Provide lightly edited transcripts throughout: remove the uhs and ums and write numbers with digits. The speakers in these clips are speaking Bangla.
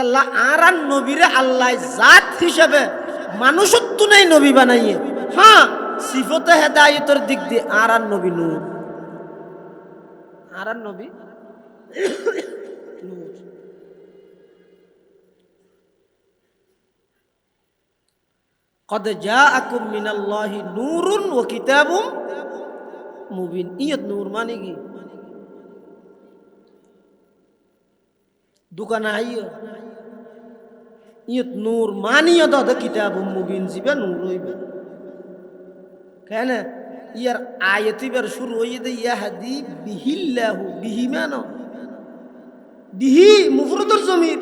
তাল্লা আরান নবীরে আল্লাহ জাত হিসেবে মানুষত্ব নেই নবী বানাইয়ে, হ্যাঁ সিফতে হেদায়েতের দিক দিয়ে আরান নবী নূর, আরান নবী নূর। কদ জাআকুম মিনাল্লাহি নূরুন ওয়া কিতাবুম মুবিন। ইয়ত নূর মানে কি? দোকানে আইয় ইয়ত নূর মানিয়ে দদ কিতাবুম মুবিন জিবা নূর হইবে কেন? ইয়ার আয়াতিবার শুরু হইয়ে দে ইয়াহদি বিহিল্লাহু, বিহি মানো বিহি মুফরদুল জমির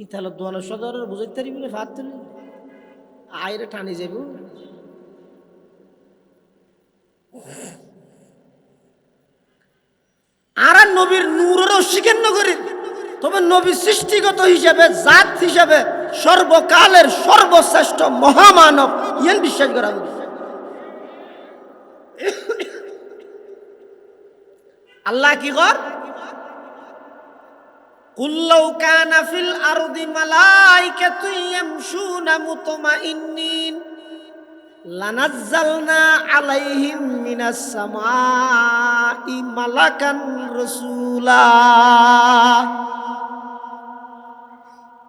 ইতাল দোয়ানো সদর বুঝাইতে পারি বলে ভাত তুলি আয়রে টানি যাব। আর নবীর নূরের অস্বীকার করি, তবে নবী সৃষ্টিগত হিসাবে জাত হিসাবে সর্বকালের সর্বশ্রেষ্ঠ মহামানব ইয়ান বিশ্বাস করা হবে। আল্লাহ কি কর? কুল্লাউ কানা ফিল আরদি মালাইকাতুন ইয়ামশুনা মুতমাইন্নিন লানাজ্জালনা আলাইহিম মিনাস সামাই মালাকান রাসূলা।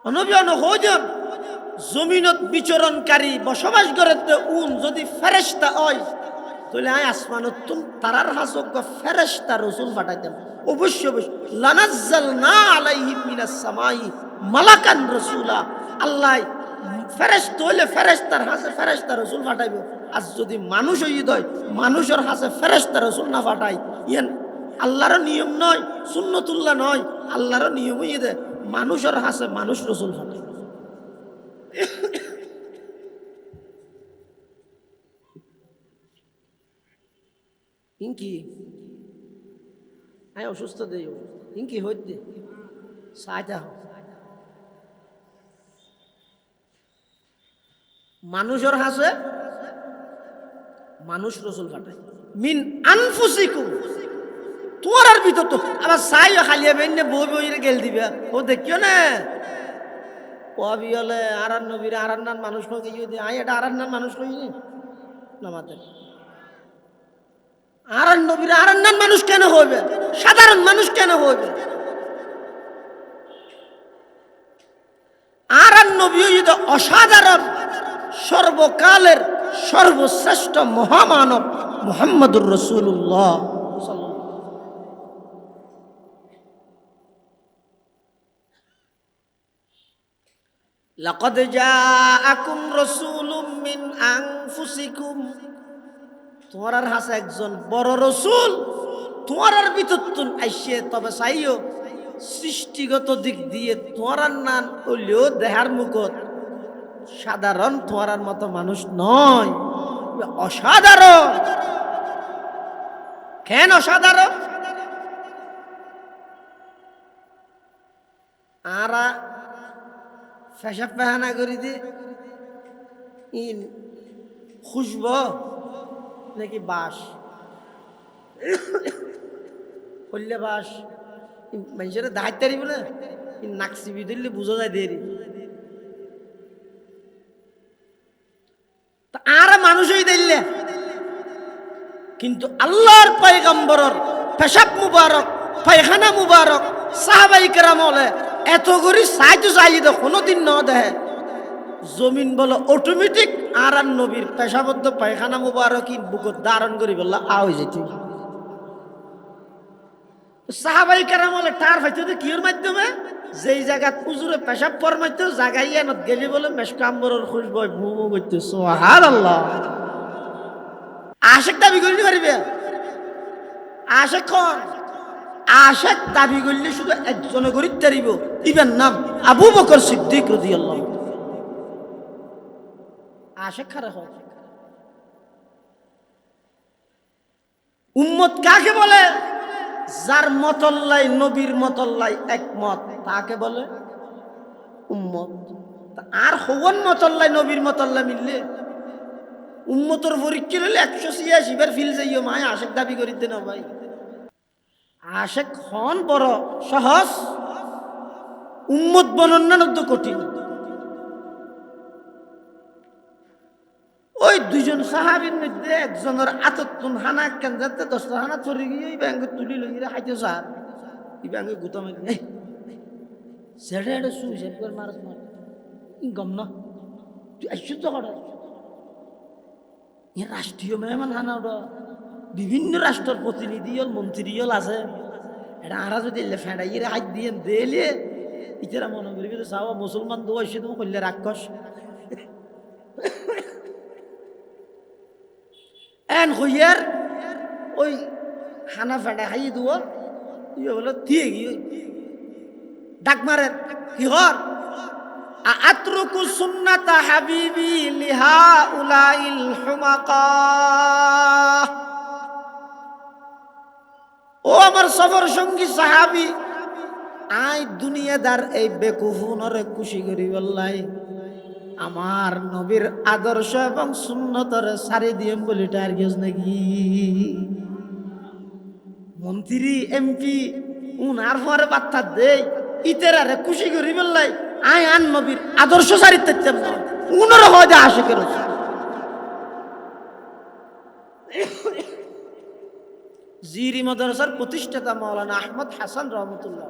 অনবিয়ান হজন জমিনত বিচরণকারী বসবাস করে যদি ফেরেশতা হয় তাহলে আয় আসমানত তারার হাসক ফেরেশতা রাসূল পাঠাইতাম অবশ্যই অবশ্যই। লানাজ্জালনা আলাইহিম মিনাস সামাই মালাকান রাসূলা। আল্লাহ ফেরেশতা হইলে ফেরেশতার হাসে ফেরেশতা রাসূল পাঠাইব, আর যদি মানুষ হইয়ে দেয় মানুষের হাসে ফেরেশতা রাসূল না পাঠাই ইয়ান আল্লাহর নিয়ম নয়, সুন্নতুল্লাহ নয়। আল্লাহর নিয়ম হইয়ে দে মানুষের হাসে মানুষ রাসূল পাঠাই। ইনকি আয় অসুস্থ দেই ইনকি হইতে সাইতা মানুষের হাসে মানুষ রাসূল পাঠায়। মিন আনফুসিকুম, তোমার ভিতর তো আবার সাইও খালিয়া বেন্নে বই বইরে গেল দিবা ও দেখিও না কবি হলে আরান নবীর আরান্নার মানুষ কই যদি আয় এটা আরান্নার মানুষ কই না মাতে আরান নবীর আরান্নার মানুষ কেন হইবে? সাধারণ মানুষ কেন হইবে? আরান নবী যদি অসাধারণ সর্বকালের সর্বশ্রেষ্ঠ মহামানব মুহাম্মদুর রাসূলুল্লাহ। লাকাদ জাআকুম রাসূলুম মিন আনফুসিকুম, তোমার হাসে একজন বড় রাসূল তোমার ভিতর তুন আইসে। তবে চাইও সৃষ্টিগত দিক দিয়ে তোমার নাম হইলেও দেহার মুখত সাধারণ তোমার মতো মানুষ নয়, অসাধারণ। কেন অসাধারণ? আরা পেশাব পায়খানা করি দি ইন খুশব নাকি বাস করলে বাস মানুষের দায়িত্ব তারিব না নাকসি বিধরলে বুঝা যায় দেরি। আর মানুষই দিলে কিন্তু আল্লাহর পয়গম্বরের পেশাব মুবারক পায়খানা মুবারক সাহাবাই কেরাম হলে এত করি চাইতো চাই দে কোনোদিন ন দেহে জমিন বলো অটোমেটিক আর নবীর পেশাবদ্ধ পায়খানা মুবারক বুকত ধারণ করি বললা আওই যেত। সাহাবাই কেরাম হলে টার পাইতো কির মাধ্যমে যেই জায়গাত হুজুরে পেশাব ফরমাইতো জাগাইয়া নত গেলি বলে মেশকাম্বরের খুশবু ভুমু করতে সুবহানাল্লাহ। আশেক দাবি করতে পারিবে? আশেক কোন? আশেক দাবি করলে শুধু একজনে করিতে পারিব, ইবেন নাম আবু বকর সিদ্দিক রাদিয়াল্লাহু। আশেক খারা হয়। উম্মত কাকে বলে? যার মতল্লাই নবীর মতল্লাই একমত তাকে বলে উম্মত। আর হওয়ান মতল্লাই নবীর মতল্লা মিললে উম্মতর পরীক্ষা হলে 186 বার ফিল যাইও মায় আশেক দাবি করিতে না ভাই। আশেক হন বড় সহজ উম্মত বর্ণনা তো কঠিন। ওই দুইজন সাহাবীর মধ্যে একজনের আততুন হানা কেন যাতে 10টা হানা চড়ে গিয়ে এই ব্যাঙ্গে তুলি লইরা হাইতে সার এই ব্যাঙ্গে গুতা মারি এই সেটা এটা সুইসাইড করে মারস মার গম না তুই আশ্চর্য কর এ রাষ্ট্রীয় মেহমান হানা ওটা বিভিন্ন রাষ্ট্রের প্রতিনিধি হল মন্ত্রী হল আছে এটা আরা যদি ফেঁড়াই হাত দিয়ে দিলে ইতারা মনে করিবি তো চাওয়া মুসলমান দো এসে তুমি করলে রাক্ষস এন হইয়ার ওই খানা ফেঁড়া খাইয়ে দেবো ইয়ে বলে দিয়ে গিয়ে ডাক মারে কি হর আতরুকু সুন্নাতা হাবিবি লিহা উলাইল হুমাকা। ও আমার সফর সঙ্গী সাহাবী আই দুনিয়াদার এই বেকুফুনরে খুশি করি বললাই আমার নবীর আদর্শ এবং সুন্নতর সারি দিয়েম বলি টার গেছ নাকি মন্ত্রী এমপি উনার পরে বার্তা দেই ইতেরারে খুশি করি বললাই আই আন নবীর আদর্শ সারি তেম না উনার হয় যে আশিকের জিরি মাদ্রাসার প্রতিষ্ঠাতা মাওলানা আহমদ হাসান রহমতুল্লাহ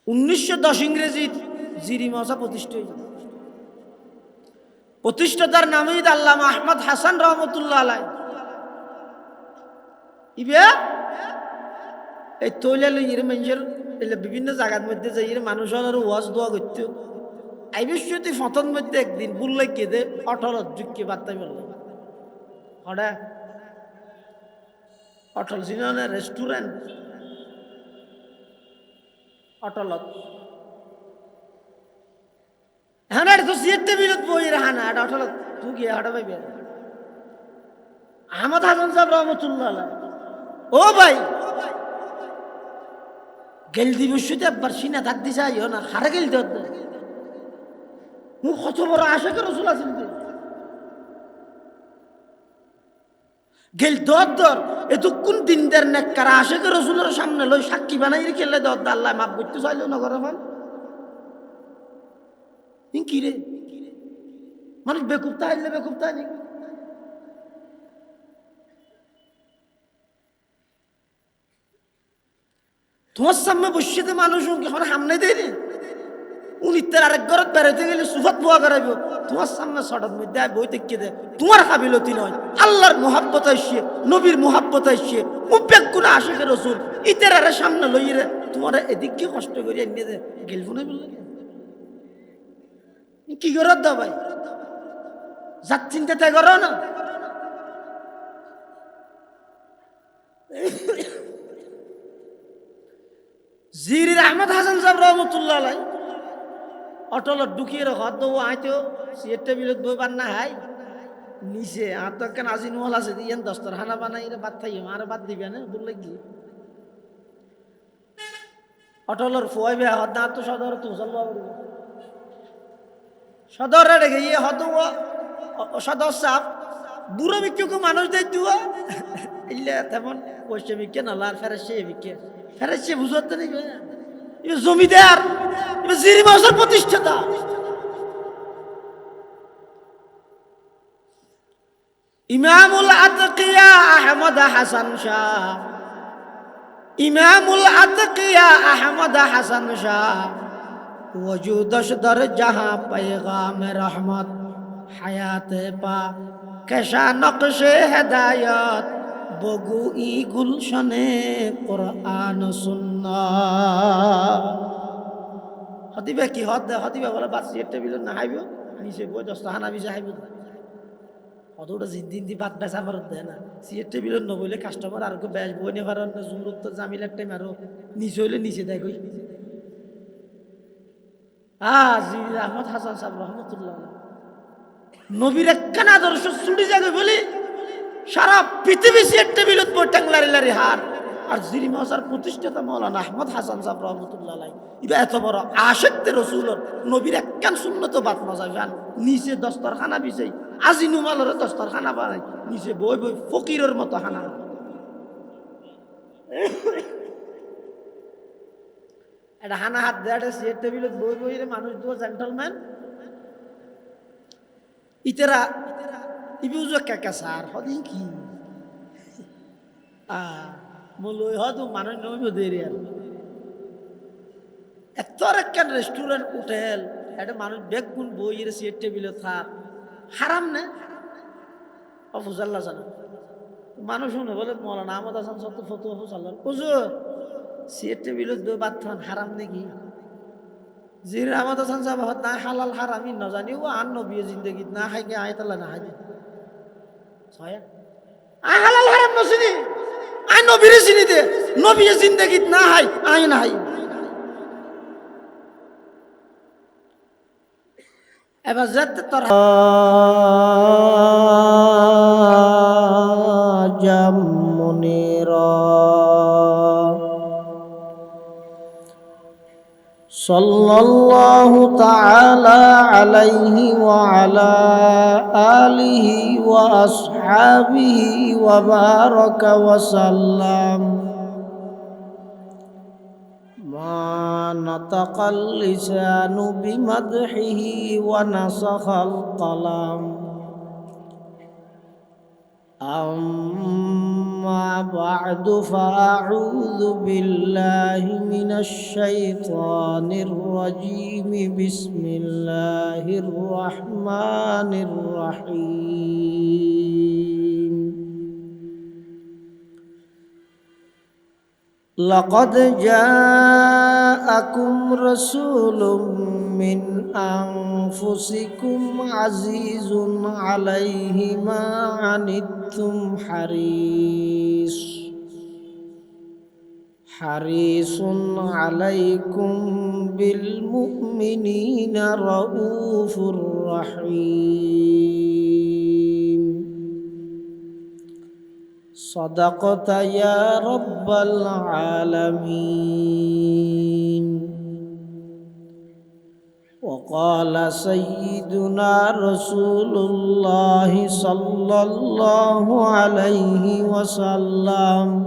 1910 ইংরেজি জিরি মাদ্রাসা প্রতিষ্ঠা হয়েছিল। প্রতিষ্ঠাতার নামই আল্লামা আহমদ হাসান রহমতুল্লাহ আলাই ইবে এই তৈলা লইয়ের মানুষের বিভিন্ন জায়গার মধ্যে যাই মানুষের ওয়াজ দোয়া করতে আইবিশ্বতী ফতন মধ্যে একদিন বললে কেঁদে অটল যুগকে বার্তা বলল হঠাৎ অটল সিনেমা রেস্টুরেন্ট অটলত হ্যাঁ তো সিয়ের টেবিলত বই হানা এটা অটলত তুই গিয়ে হাঁটা পাইবি আহমদ হাসান সাহেব রহমতুল্লাহ ও ভাই গেল দিবসতে একবার সিনা ধাক দিছে আইও না হারা গেল মুখ কত বড় আশেকের রসুল আছেন গেল দর এতক্ষণ দিন দের নেককার আশেকের রসুলের সামনে লই সাক্ষী বানাই খেলে দর আল্লাহ মাপ করতে চাইলেও না করে ফান কি রে মানুষ বেকুবতা হাইলে বেকুবতা নাকি তোমার সামনে বসিতে মানুষ এখন সামনে দেয়নি উনি তার আরেক ঘরত বেড়াইতে গেলে সুফাত বোয়া করাইব তোমার সামনে ছটার মধ্যে বই দেখে দেয় তোমার কাবিলতি নয় আল্লাহর মোহাব্বত আসছে নবীর মোহাব্বত আসছে মুব্বেক গুণা আশিকের রসুল ইতের আরে সামনে লইরে তোমার এদিককে কষ্ট করে এনে দে গেলব না বললে কি করত দাও ভাই যার চিন্তাতে করো না জিরির আহমদ হাসান সাহেব রহমতুল্লাহ আলাই অটলত ঢুকিয়ে ঘর দেবো আইতেও সিয়ের টেবিলত বই পান না হাই নিচে আর তো কেন আজি নোয়াল আছে দিয়ে 10টার হানা বানাই বাদ থাকি আর বাদ দিবে না বললে কি অটলর ফুয়াই বে হদ না তো সদর তো সদরে রেখে ইয়ে হত সদর সাপ বুড়ো বিক্ষুকে মানুষ দেয় তুয়া ইল্লে তেমন পয়সা বিকে না আর ফেরাসে বিকে ফেরাসে বুঝতে নেই জমিদার জিরি মাসের প্রতিষ্ঠাতা ইমামুল আতকিয়া আহমদ হাসান শাহ ইমামুল আতকিয়া আহমদ হাসান শাহ वजूदश दर जहां पैगाम रहमत हयात पा कैसा नक्शे हिदायत बगुई गुलशने कुरान सुन्ना हतिबे की हद हतिबे बोले बात सिर टेबिल ना हाइबो নিচে বই 10টা হানা বিজা হাইবো কতটা জিন্দিন দি বাদ বেচা পারত দেয় না সির টেবিল ন বলে কাস্টমার আর কো বেশ বই নে পারন না জুমরুত তো জামিলার টাইম আর নিচে হইলে নিচে দেয় কই জির আহমদ হাসান সাহেব রহমতুল্লাহ নবীর একখান আদর্শ ছুটি যাবে বলি সারা পৃথিবী সিয়ের টেবিলত বই টাংলারি লারি হার আর জিরি মাসার প্রতিষ্ঠাতা মাওলানা আহমদ হাসান সাহেব রহমতুল্লাহ আলাই ইবা এত বড় আশেকতে রসুলর নবীর একখান সুন্নত বাত মজা গান নিচে 10টার খানা বিছাই আজি নুমালর 10টার খানা বানাই নিচে বই বই ফকিরের মতো খানা এটা হানা হাত দেয় চেয়ার টেবিলত বই বই মানুষ দু জেন্টলম্যান ইতেরা ইবিউজ কাকা স্যার হদিন কি মূলই হয়তো মানুষ নইব দেরি আর এত একখান রেস্টুরেন্ট হোটেল এটা মানুষ বেগুন বইয়ের চেয়ার টেবিলে থাক হারাম না অফুজাল্লা জানা মানুষ শুনে বলে মৌলানা আহমদ হাসান সত্য ফতু অফুজাল্লাহ হুজুর চেয়ার টেবিলে দই বাদ হারাম নাকি জির আহমদ হাসান সাহেব না হালাল হারামি নজানি ও আর নবী জিন্দগিত না খাইকে আয়তাল্লাহ না খাই ছয়া আই হালাল হারাম নসিনি আই নবীর চিনি দে নবী জিন্দগিত না হাই আই না হাই এবার যেতে তোর জামুনিরা সাল্লাল্লাহু তাআলা আলাইহি ওয়া আলা আলিহি ওয়া আসহাবিহি ওয়া বারাকা ওয়া সাল্লাম মা নাতাকাল লিসানু বিমাদহিহি ওয়া নাসাখাল কলাম أما بعد فأعوذ بالله من الشيطان الرجيم بسم الله الرحمن الرحيم لقد جاءكم رسول من أنفسكم عزيز عليه ما عنتم حريص عليكم بالمؤمنين رؤوف رحيم صدقت يا رب العالمين وقال سيدنا رسول الله صلى الله عليه وسلم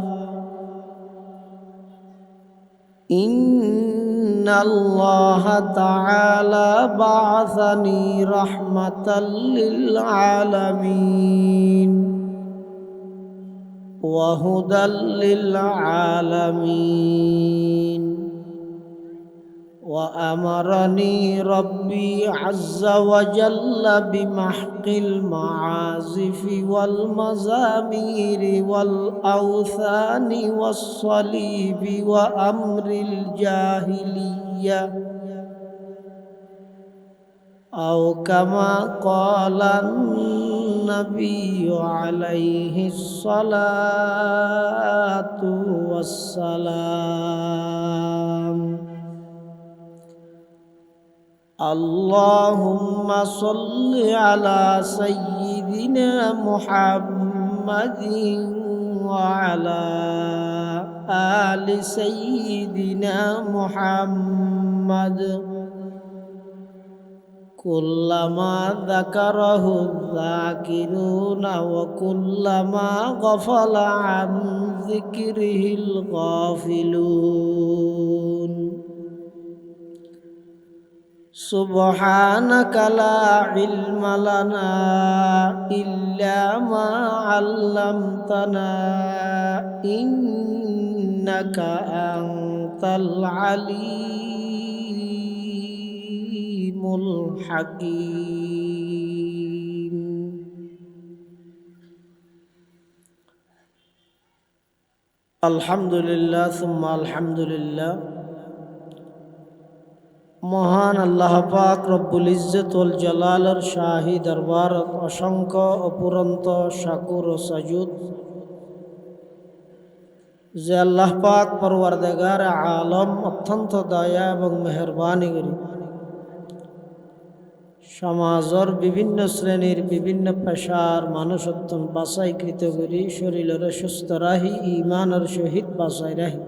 إن الله تعالى بعثني رحمة للعالمين وهدى للعالمين وأمرني ربي عز وجل بمحق المعازف والمزامير والأوثان والصليب وأمر الجاهلية أو كما قال النبي عليه الصلاة والسلام اللهم صل على سيدنا محمد وعلى آل سيدنا محمد كلما ذكره الذاكرون وكلما غفل عن ذكره الغافلون سبحانك لا علم لنا إلا ما علمتنا إنك أنت العليم الحكيم الحمد لله ثم الحمد لله মহান আল্লাহ পাক রব্বুল ইজ্জত ওয়াল জালালের শাহী দরবারত অসংখ্য অপুরন্ত শাকুর ও সাজুদ যে আল্লাহ পাক পরওয়ারদিগার আলম অত্যন্ত দয়া এবং মেহরবানি করি সমাজের বিভিন্ন শ্রেণীর বিভিন্ন পেশার মানুষ অত্যন্ত বাছাইকৃত করি শরীরের সুস্থ রাহি ইমানের সহিত বাছাই রাহি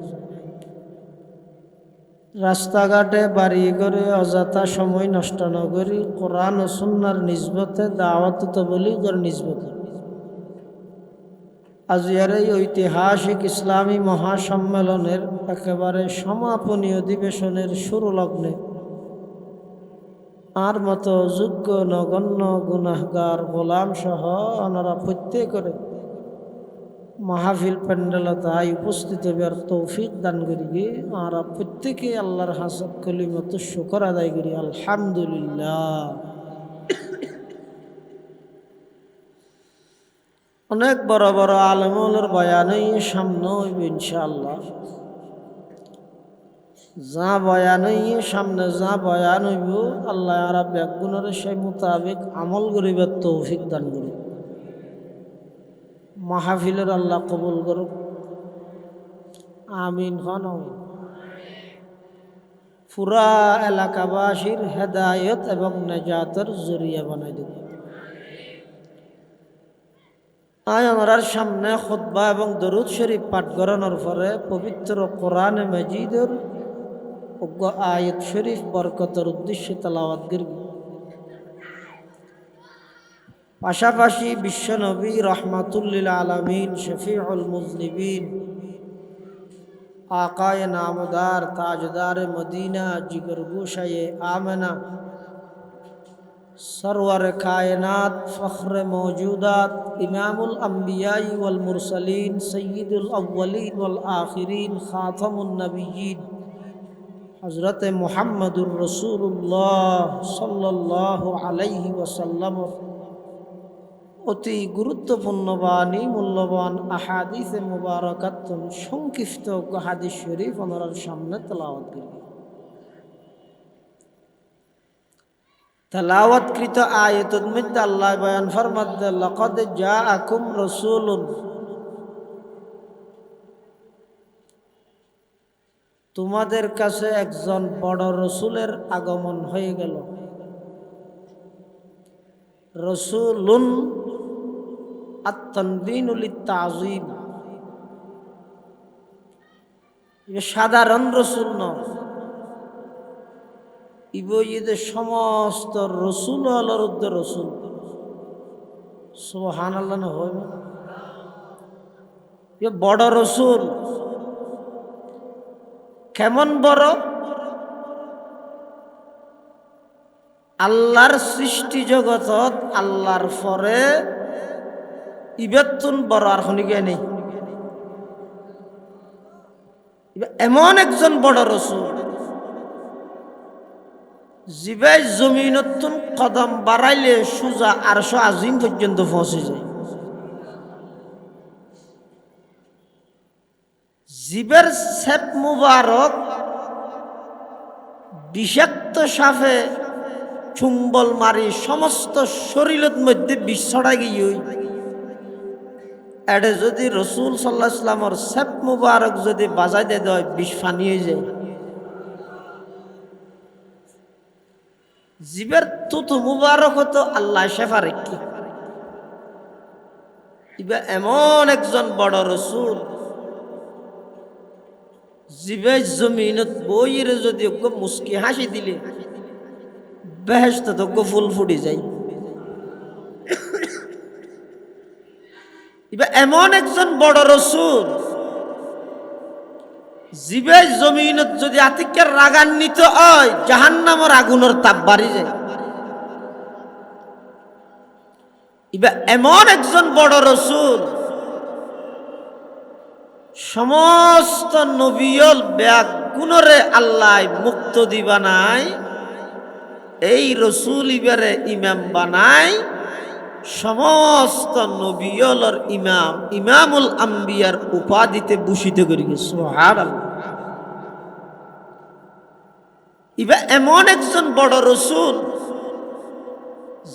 রাস্তাঘাটে বাড়ি করে অযথা সময় নষ্ট না করি কোরআন ও সুন্নাহর নিসবতে দাওয়াত তবলীগের নিসবতে আজিয়ার এই ঐতিহাসিক ইসলামী মহাসম্মেলনের একেবারে সমাপনী অধিবেশনের শুরু লগ্নে আর মতো যোগ্য নগণ্য গুনাহগার গোলাম সহ ওনারা প্রত্যেকের মাহফিল প্যান্ডেল তাই উপস্থিত হবার তৌফিক দান করি। আর প্রত্যেকে আল্লাহর হাসব কলিমত শুকর আদায় করি আলহামদুলিল্লাহ। অনেক বড় বড় আলেমুলের বয়ানই সামনে হইব ইনশাআল্লাহ। যা বয়ান সামনে যা বয়ান হইব আল্লাহ আর ব্যাগুণের সেই মোতাবেক আমল করিবার তৌফিক দান করি। মাহফিলের আল্লাহ কবুল করুক, আমিন হন। পুরা এলাকাবাসীর হেদায়ত এবং নেজাতের জরিয়া বানাই দেব। আমার সামনে খুতবা এবং দরুদ শরীফ পাঠ করানোর পরে পবিত্র কোরআনে মাজিদের আয়াত শরীফ বরকতের উদ্দেশ্যে তেলাওয়াত করব। পাশাপাশি বিশ্বনবী রহমাতুল্লিল আলামিন শফিউল মুজনিবিন আকায়ে নামদার তাজদার মদিনা জিগর গোশায়ে আমেনা सरवर कायनात फ़ख्र मौजूदात इमामुल अंबियाई वल मुरसलीन सय्यिदुल अव्वलीन वल आखिरीन खातमुन नबिय्यीन हज़रत मुहम्मदुर रसूलुल्लाह सल्लल्लाहु अलैहि वसल्लम অতি গুরুত্বপূর্ণ বাণী মূল্যবান আহাদিস মুবারাকাত সংক্ষিপ্ত হাদিস শরীফ ওনার সামনে তেলাওয়াত করি। তেলাওয়াতকৃত আয়াতের মধ্যে আল্লাহ বয়ান ফরমাতে লাকাদ জাআকুম রাসূলুন, তোমাদের কাছে একজন বড় রসুলের আগমন হয়ে গেল। রসুলুন আত-তানবিনু লিত-তাযীম, সাধারণ রসুল নয়, ইবইদের সমস্ত রসুল আল্লাহর উদ্দের রসুল। সুবহানাল্লাহ না হয় এ বড় রসুল। কেমন বড়? আল্লাহর সৃষ্টি জগতত আল্লাহর পরে ইবেতুন বড় আর খনিকে নেই। এমন একজন বড় রসুল জিবাই জমিনতুন কদম বাড়াইলে সুজা আরশ আজিম পর্যন্ত পৌঁছে যায়। জিবের সেপ মুবারক বিষাক্ত সাপে চুম্বল মারি সমস্ত শরীরের মধ্যে বিষ ছড়াই গিয়ে এটা যদি রসুল সাল্লাল্লাহু আলাইহি ওয়াসাল্লামের সেপ মুবারক যদি বাজাই দিয়ে দেয় বিষ ফানিয়ে যায়। জিবের তুতু মুবারক হতো আল্লাহ শেফা রেখি। এবার এমন একজন বড় রসুল জিবে জমিনত বইয়ের যদি মুস্কি হাসি দিলে বেহেশত তো ফুল ফুটে যায়। এবার এমন একজন বড় রসুল জিবে জমিনত যদি আতিকের রাগান্বিত হয় জাহান্নামের আগুনের তাপ বাড়ি যায়। এবার এমন একজন বড় রসুল সমস্ত নবিয়ল ব্যাগ গুণরে আল্লাহ মুক্ত দিবা নাই, এই রসুল ইবারে ইমাম বানাই সমস্ত নবিয়লর ইমাম, ইমামুল আম্বিয়ার উপাধিতে ভূষিত করি গেছে। সুবহানাল্লাহ। ইবা এমন একজন বড় রসুল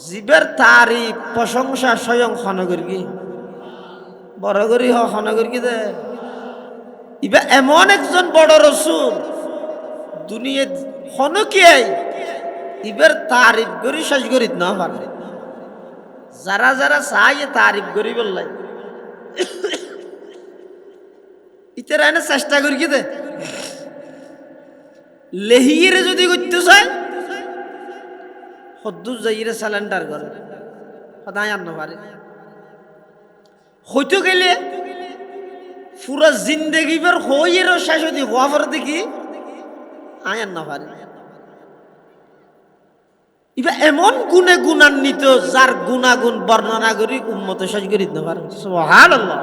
জিবের তারিফ প্রশংসা স্বয়ং খনগর্গি বড় করি খনগর্গি দে। ইবা এমন একজন বড় রসুল দুনিয়া খনকিয়াই ইবার তারিফ করি শেষ করিত না পারে। যারা যারা চাই তারিফ করি বললাই ইতারা এনে চেষ্টা করি কি দে লেহিয়ে যদি করতে চায় সদ্দুর যাইরে স্যালেন্ডার করে সদায় আনতে পারে। হইতে গেলে পুরা জিন্দগি বের হইয়েরও শেষ হতে হওয়া পরে দেখি আয়ার না পারে। এবার এমন গুণে গুণান্বিত যার গুণাগুণ বর্ণনা করি উম্মত শেষ করি দিতে পারে। সুবহানাল্লাহ।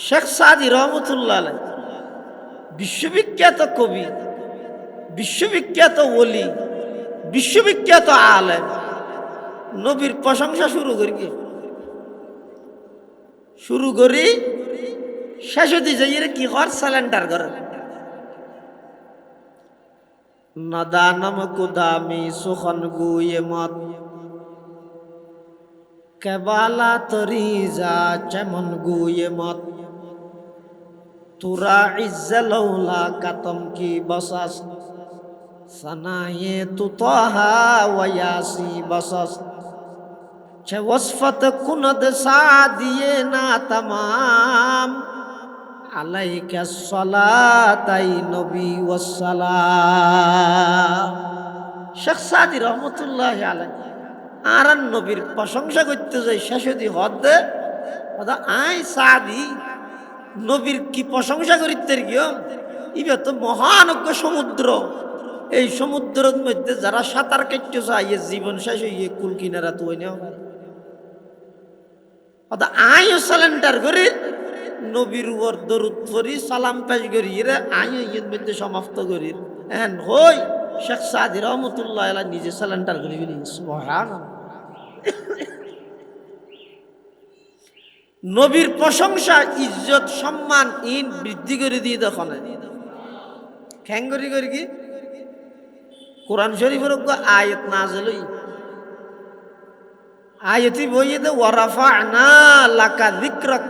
শেখ সাদি রহমতুল্লাহ আলাইহি বিশ্ববিখ্যাত কবি, বিশ্ববিখ্যাত ওলি, বিশ্ববিখ্যাত আলেম, নবীর প্রশংসা শুরু করি শেষ হতে যাই কি কর স্যালেন্ডার করে নদানম কুদামি সুখন গুয়ে মত কেবালা তরি যা চেমন গুয়ে মত তুরা ইজ্জলৌলা কাতম কি বসাস সনায়ে তুতহা ওয়াসি বসাস ছে ওসফত কুনদ সাদিয়ে না তমাম আলাইকা সলাতাই নবী ওয়াসসালাম। শেখ সাদি রহমতুল্লাহ আলাইহি আর নবীর প্রশংসা করতে যাই শেষ হতে হদে আই সাদি নবীর কি প্রশংসা করিতে গিয়ে ইবে তো মহানজ্ঞ সমুদ্র, এই সমুদ্রের মধ্যে যারা সাঁতার কাটতে চায় জীবন শেষ হইয়ে কুল কিনারা তো আইও সালেন্ডার করি নবীর উপর দরুদ পড়ি সালাম পেশ করি রে আইও ইয়ের মধ্যে সমাপ্ত করি এন হই শেখ সাদি রহমতুল্লাহ আলাইহি নিজে সালেন্ডার করি বলি সুবহানাল্লাহ। নবীর প্রশংসা ইজ্জত সম্মান ইন বৃদ্ধি করে দিয়ে দেখো না খ্যাং করি কি কোরআন শরীফের আয়াত নাযিল হই আয়াতি বইয়ে দে ওয়ারাফা'না লাকা যিকরাক।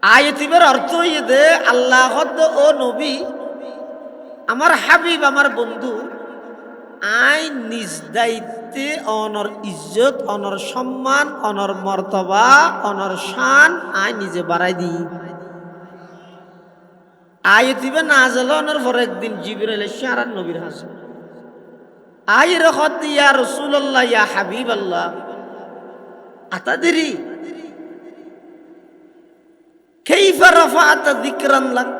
আয়াতির অর্থ হইয়ে দে আল্লাহ ও নবী আমার হাবিব আমার বন্ধু আই নিজ দায়িত্বে অনর ইজ্জত অনর সম্মান অনর মর্তবা অনর শান আই নিজে বাড়াই দিই। আয়াতিবে নাযিল হওয়ার পর একদিন জিবরাইল এসে আর নবীর হাসে আই রখত ইয়া রাসূলুল্লাহ ইয়া হাবিবাল্লাহ আতাদরি কাইফা রাফা'ত যিকরান লাক।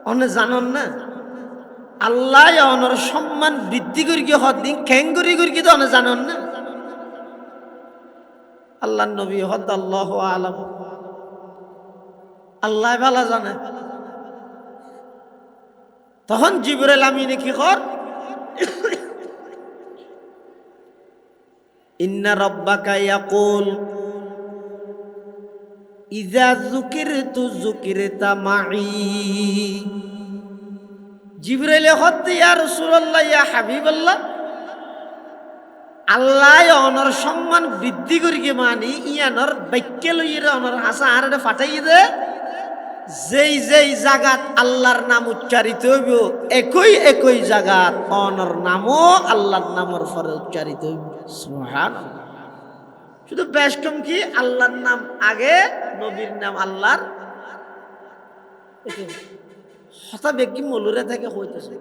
অনে জানন না আল্লাহ অনর সম্মান বৃদ্ধি করি কি হদ দিন খ্যাং করি কি তো অনে জানন না। আল্লাহ নবী হদ আল্লাহু আলাম আল্লাহ ভালো জানে। তখন জিবরাইল আমিনে কি কর ইন্না রাব্বাকা ইয়াকুল ইযা যুকিরতু যুকিরতা মাই। জিবরাইল হদ ইয়া রাসূলুল্লাহ ইয়া হাবিবাল্লাহ আল্লাহ অনর সম্মান বৃদ্ধি করি কে মানি ইয়ানর বাক্য লইরে অনর হাসা আর ফাটাই দে যেই যেই জাগাত আল্লাহর নাম উচ্চারিত হইব একই জাগাত অনর নামও আল্লাহর নামের পরে উচ্চারিত হইব। সুবহানাল্লাহ। শুধু বেশ কম কি আল্লাহর নাম আগে নবীর নাম আল্লাহর হতা ব্যক্তি মলুরে থেকে হইতেছে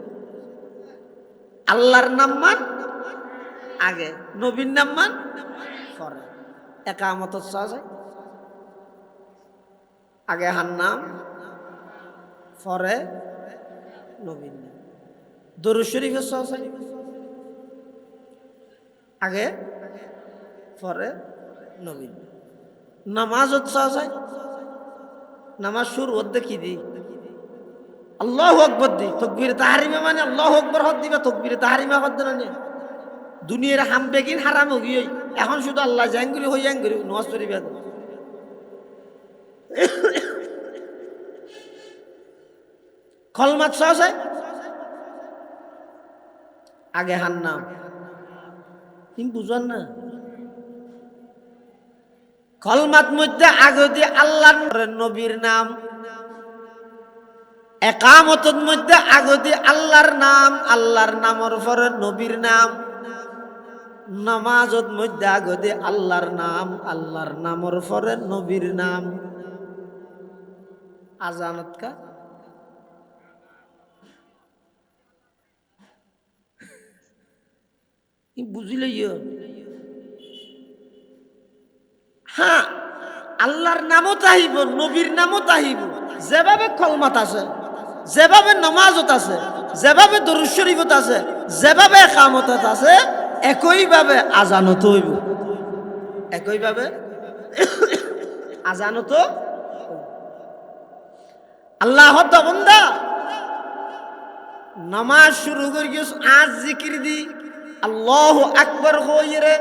আল্লাহর নাম মান আগে নবীর নাম মান পরে। একামত চাওয়া আগে হার নাম পরে নবীর নাম। দরুদ শরীফের চাওয়া আগে পরে নবীন। নামাজত চাওয়া নামাজ শুরু হতে কি দি আল্লাহু আকবার দি তাকবীরে তাহরিমা মানে আল্লাহু আকবার হদ দিবা তাকবীরে তাহরিমা হদ না নে দুনিয়ার হাম বেগিন হারাম হই এখন শুধু আল্লাহ জাঙ্গুরি হই জাঙ্গুরি নামাজ পড়িবা। কলমাত চাওয়া আগে হার নাম তুমি বুঝান না কলমাত মধ্যে আগে দিয়ে আল্লাহর নবীর নাম, একামতের মধ্যে আগে দিয়ে আল্লাহর নামের পরে নবীর নাম, নামাজের মধ্যে আগে দিয়ে আল্লাহর নামের পরে নবীর নাম। আজানত কা বুঝিলে হ্যাঁ, আল্লাহর নামও তাহিব, নবীর নামও তাহিব। যেভাবে কলমাত আছে, যেভাবে নামাজত আছে, যেভাবে দরুদ শরীফত আছে, যেভাবে কামতত আছে, একইভাবে আজানত হইব। একইভাবে আজানত। আল্লাহ বন্দা নামাজ শুরু করি আজ জিকির দি আল্লাহ আকবর হইরে,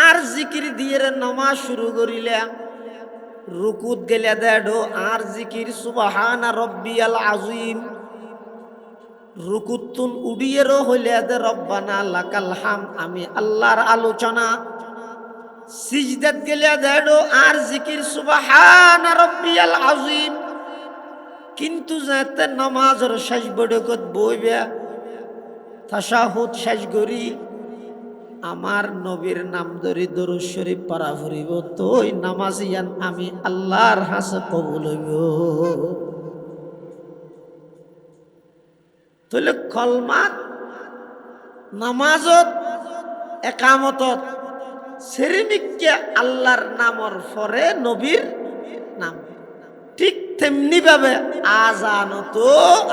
আর জিকির দিয়ে নামাজ শুরু করিলে রুকুত গেলে দেড় আর জিকির সুবহানা রব্বিয়াল আযীম। রুকুতুন উড়িয়েরও হইলে দে রব্বানা লাকাল হাম, আমি আল্লাহর আলোচনা। সিজদাত গেলে দেড় আর জিকির সুবহানা রব্বিয়াল আযীম। কিন্তু যাতে নামাজের শেষ বৈঠকত বইবে তাশাহুদ শেষ করি আমার নবীর নাম ধরি দরুদ শরীফ পড়া ফুরিব, তো ওই নামাজিয়ান আমি আল্লাহর হাসে কবুল হইব। তাহলে কলমাত, নামাজত, একামতত সেরিমিককে আল্লাহর নামর পরে নবীর নাম। ঠিক তেমনি ভাবে আজানত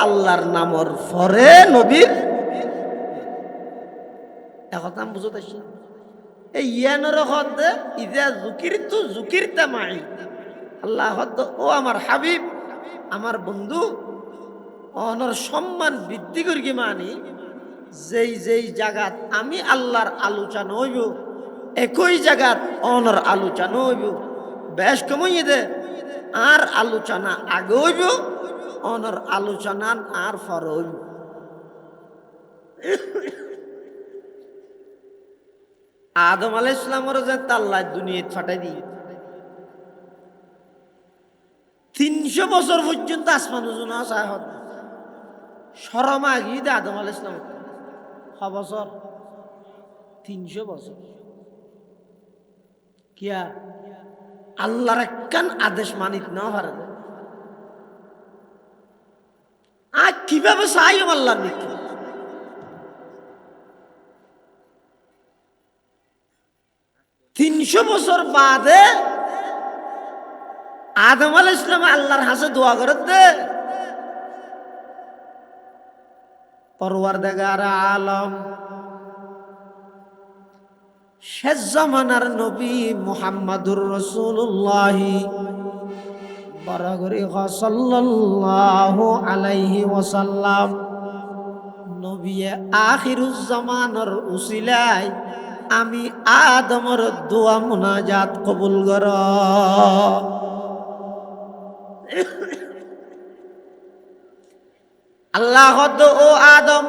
আল্লাহর নামর পরে নবীর। একথা বুঝতে পারছি। এই ইয়ানোর হদ ইদা জুকিরতু জুকিরতা মাই। আল্লাহ হদ ও আমার হাবিব, আমার বন্ধু, অনর সম্মান বৃদ্ধি করি মানি যেই যেই জায়গাত আমি আল্লাহর আলোচনা হইব, একই জায়গাত অনর আলোচনা হইব। বেশ কমাইয়ে দে আর আলোচনা আগে হইব, অনর আলোচনা আর ফর হইব। আদম আলাইহিস সালামের যে তাল্লা দুনিয়া ফাটাই দিয়ে 300 বছর পর্যন্ত আসমান উজুনা চায় হত শরম আগিয়ে দে আদম আলাইহিস সালাম। ক বছর? 300 বছর। কিয়া আল্লাহর একখান আদেশ মানিত না পারে। আর কিভাবে চাই আল্লাহর নিকট? 300 বছর বাদে আদম আলাইহিস সালাম আল্লাহর হাসে দোয়া করে দে, পরওয়ারদিগার আলম শেষ জামানার নবী মুহাম্মাদুর রাসূলুল্লাহ বরাগরি সাল্লাল্লাহু আলাইহি ওয়াসাল্লাম নবী আখিরুজ জামানার উসিলায় আমি আদমর দোয়া মুনাজাত কবুল কর। আল্লাহ ও আদম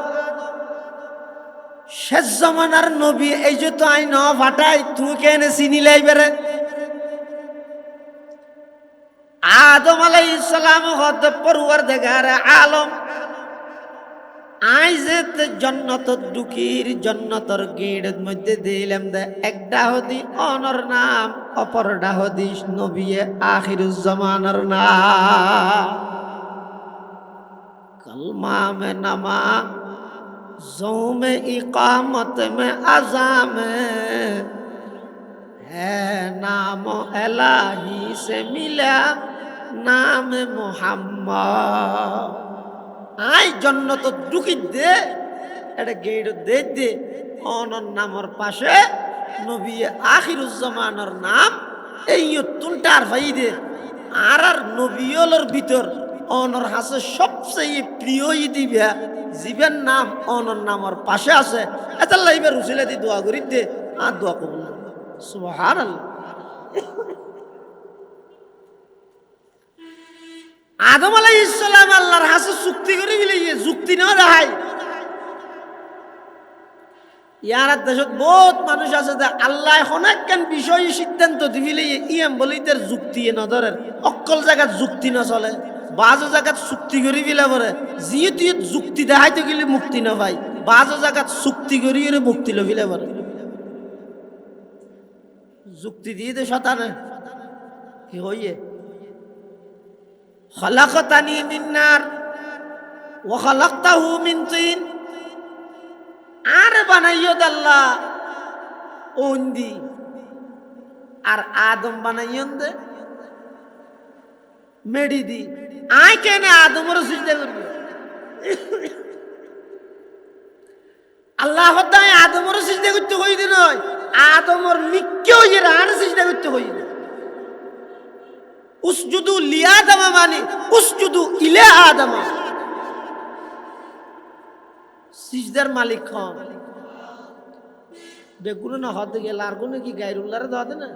শেষ জামানার নবী, এই যে তো আই ন ফাটাই তুই কেন চিনিলাই বেড়ে? আদম আলাইহিস সালাম হদ পরওয়ারদিগার আলম আই যে জান্নাতত ঢুকির জান্নাতর গেটের মধ্যে দিলাম দে একটা হদি অনর নাম, অপরটা হদি নবী আখিরুজ জামানার নাম। कलमा में नमा, ज़ौ में इकामत में अज़ा में है नाम इलाही से मिला नाम मोहम्मद। आई जन्नत ढुकी दे এটা গেট দে দে অনর নামর পাশে নবী আখিরুজ জামানার নাম এই তুলটার ভাই দে। আর আর নবীর ভিতর অনর হাসে সবচেয়ে প্রিয় দিবে জীবের নাম অনর নামর পাশে আছে। এটা লাইবে রুসিলা দি দোয়া করি দে আর দোয়া কবুল। সুবহানাল্লাহ। আদম আলাইহিস সালাম আল্লাহর হাসে চুক্তি করে দিলে যুক্তি না দেখাই। ইয়ার দেশত বহুত মানুষ আছে যে আল্লাহ অনেকখান বিষয় সিদ্ধান্ত দিবিলে ইয়াম বলিতের যুক্তি না ধরেন, অকল জায়গাত যুক্তি না চলে, বাজো জায়গাত চুক্তি করি বিলা পরে যিহেতু যুক্তি দেখাইতে গেলে মুক্তি না পাই, বাজো জায়গাত চুক্তি করি মুক্তি লভিলে পরে যুক্তি দিয়ে দে শতানে কি হইয়ে খলাকতানি মিন নার ওয়া খলাকতাহু মিন তিন। আর বানাইও আল্লাহ ওন্দি আর আদম বানাইন দে মেডি দি আই কেন আদমেরও সিজদা করবে আল্লাহ তাআলা আদমেরও সিজদা করতে কইতে নয় আদমের মিক্কে হইয়ে রান সিজদা করতে কইতে উসজুদু লিআদম মানে উসজুদু ইলা আদম সিজদার মালিক হন বেগুন না হতে গেল আর কোন কি গায়রুল্লাহর দাওয়াতে না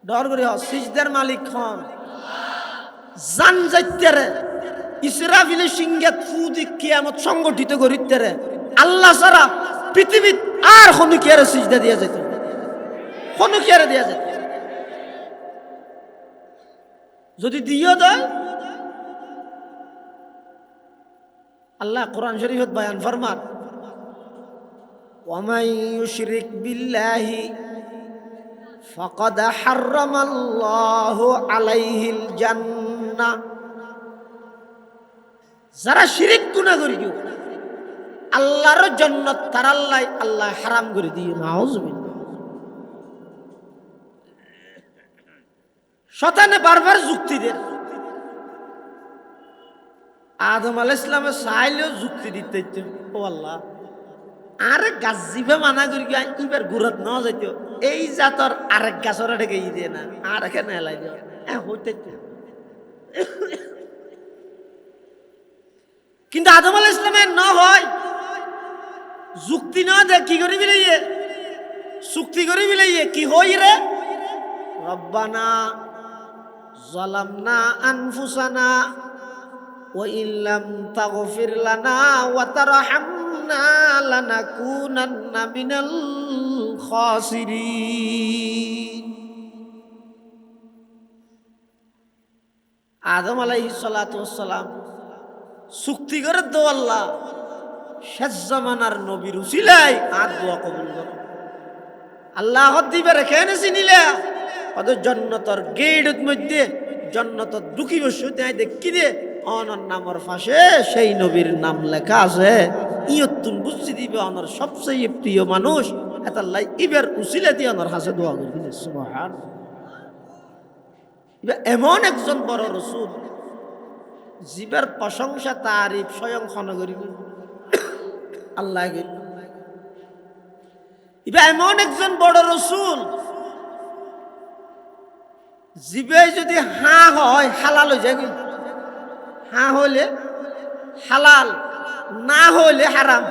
ডর করে সিজদার মালিক হন জান যাইতেরে ইসরাফিলে সিংহাত ফুদি কিয়ামত সংগঠিত করিতেরে আল্লাহ ছাড়া পৃথিবী আর কোন কি আর সিজদা দিয়া যাইত কোন কি আর দিয়া যাইত যদি দিও দেয় আল্লাহ কোরআন শরীফত বয়ান ফরমান ومن يشرك بالله فقد حرم الله عليه الجنة যারা শিরক গুনাহ করিও আল্লাহর জান্নাত তার আল্লাহ হারাম করে দিও নাউজুবিল্লাহ শয়তানে বারবার যুক্তি দেয় আদম আলাইহিস সালামের চাইলেও যুক্তি দিতে ও আল্লাহ আরে গাছ জিবে মানা করি ইবার ঘুরত ন যাইত এই জাতর আরেক গাছর ডেকে ই দিয়ে না আর এখানে এলাই দিও হইতে কিন্তু আদম আলাইহিস সালামের ন হয় যুক্তি ন দে কি করি বিলাইয়ে চুক্তি করি বিলাইয়ে কি হই রে রব্বানা যালামনা আনফুসানা ওয়া ইল্লাম তাগফির লানা ওয়া তারহামনা লানাকুনান্না মিনাল খাসিরিন আদম আলাইহিস সালাতু ওয়াস সালাম চুক্তি করে দো আল্লাহ শেষ জামানার নবীর উসিলাই আর দোয়া কবুল করো আল্লাহ দিবে রেখে এনেছি নিলে ওদের জান্নাতের গেটের মধ্যে জান্নাতের দুঃখী বসতে আই দেখি দে অনর নামের পাশে সেই নবীর নাম লেখা আছে ইয়তুন বুঝি দিবে অনর সবচেয়ে প্রিয় মানুষ এতাল্লাই ইবের উসিলা দিয়ে অনর হাসে দোয়া করবে সুবহানাল্লাহ এমন একজন বড় রাসূল জীবের প্রশংসা তারিফ স্বয়ং খন করিবে আল্লাহ ইবা এমন একজন বড় রাসূল জিবে যদি হা হয় হালাল হয়ে যায় হা হলে হালাল না হলে হারাম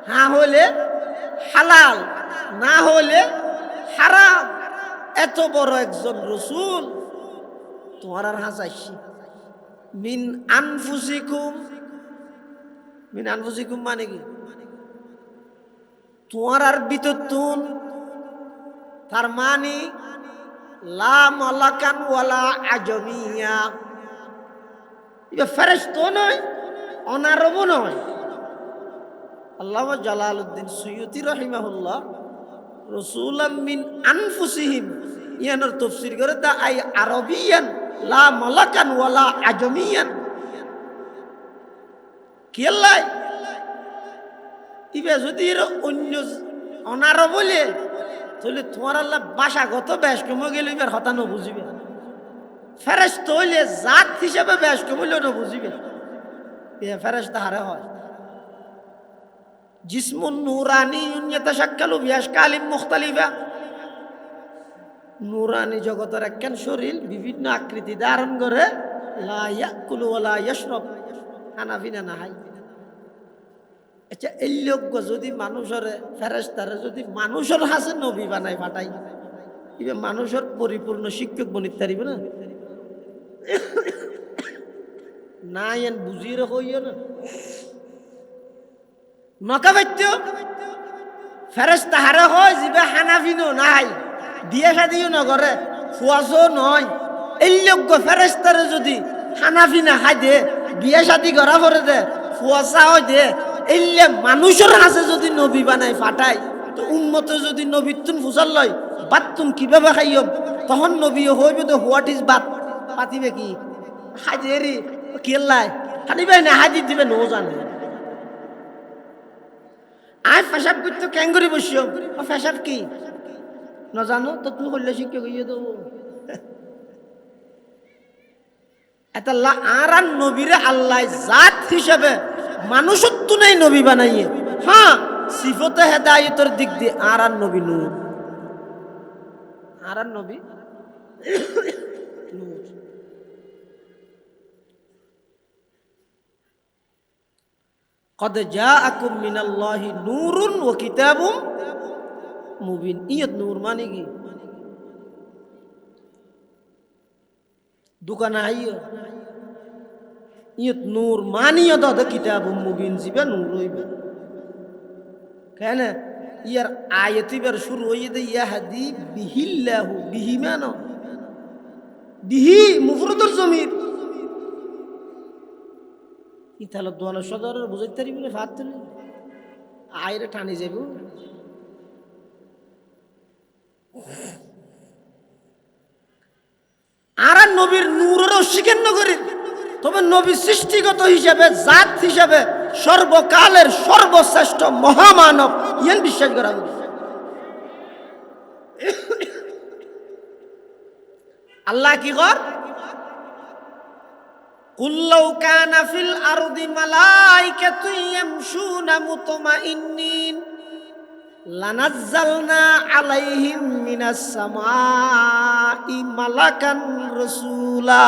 হা হলে হালাল না হলে হারাম এত বড় একজন রাসূল তোমার আর হাসাইছি মিন আনফুসিকুম মানে কি তোমার আর ভিতর তুন তার মানে লা মালাকান ওয়ালা আজমিয়া এটা ফেরেশতা নয় অনারব নয় আল্লামা জালালউদ্দিন সুয়ুতি রাহিমাহুল্লাহ রাসূলাম মিন আনফুসিহিম ইয়ানোর তাফসীর করে তা আই আরবিয়ান লা মালাকান ওয়ালা আজমিয়ান কি আল্লাহ ইবে যদি এর অন্য অনারব বলে তাহলে তোমার আল্লাহ ভাষাগত বেশ কমে গেলে এবার হতানো বুঝিবে ফেরেশতা হইলে জাত হিসেবে বেশ কমলেও না বুঝিবে ফেরেশতা হারে হয় জিসমুন নূরানি ইয়াতাশাক্কালু বিআশকালিন মুখতালিফা নূরানি জগতের একখান শরীর বিভিন্ন আকৃতি ধারণ করে লা ইয়াকুলু ওয়ালা ইয়াশরাব খানাপিনা না খায় আচ্ছা এই লোক যদি মানুষের ফেরেশতারে যদি মানুষের হাসে নবী বানাই ফাটাই এবার মানুষের পরিপূর্ণ শিক্ষক বনিতে পারিব না না এন বুঝিয়ে হইও না নকাবাত্য ফেরেশতা হারে হয় যিবা হানাফিনো নাই বিয়ে শাদিও নগরে ফুয়াশো নয় এই লোক ফেরেশতারে যদি হানাফি না খাই দে বিয়ে শাদি করা পরে দে ফুয়াশা হয় দে এইলে মানুষের হাসে যদি নবী বানাই ফাটাই তো উম্মতে যদি নবীতুন ফুসাল লয় বাতুন কিভাবে খাইও তখন নবী হইবে তো হোয়াট ইজ বাত পাতিবে কি হাজেরি কেল্লাই খানিবে না হাজি দিবে নো জানে আই পেশাব করতে ক্যাঙ্গুরি বসিও পেশাব কি না জানো তো তুমি করলে শিক্ষক হইয়ে দেবো এটা আর নবীরে আল্লাহ জাত হিসেবে মানুষত্ব নেই নবী বানাইয়ে হ্যাঁ সিফতে হেদায়েতের দিক দিয়ে আর নবী নূর আর নবী নূর قد جاءكم من الله نور وكتاب مبين ইয়ত নূর মানে কি দোকানে আইও ইয়ত নূর মানিও দাদা কিতাব মুবিন জিবে নূর হইবে কেন ইয়ার আয়াতিবার শুরু হইয়ে দে ইয়াহদি বিহিল্লাহু বিহি মানো বিহি মুফরদুল জমির ইতাল দোয়ানো সদর বুঝাইতে পারি বলে ভাত তুলি আয়রে টানি যাব আর নবীর নূরের অস্বীকার করি তবে নবী সৃষ্টিগত হিসাবে জাত হিসাবে সর্বকালের সর্বশ্রেষ্ঠ মহামানব ইয়ান বিশ্বাস করা আল্লাহ কি কর কুল্লাউ কানা ফিল আরদি মালাইকাতু ইয়ামশুনা মুতমাইন্নিন লানাজ্জালনা আলাইহিম মিনাস সামাই মালাকান রাসূলা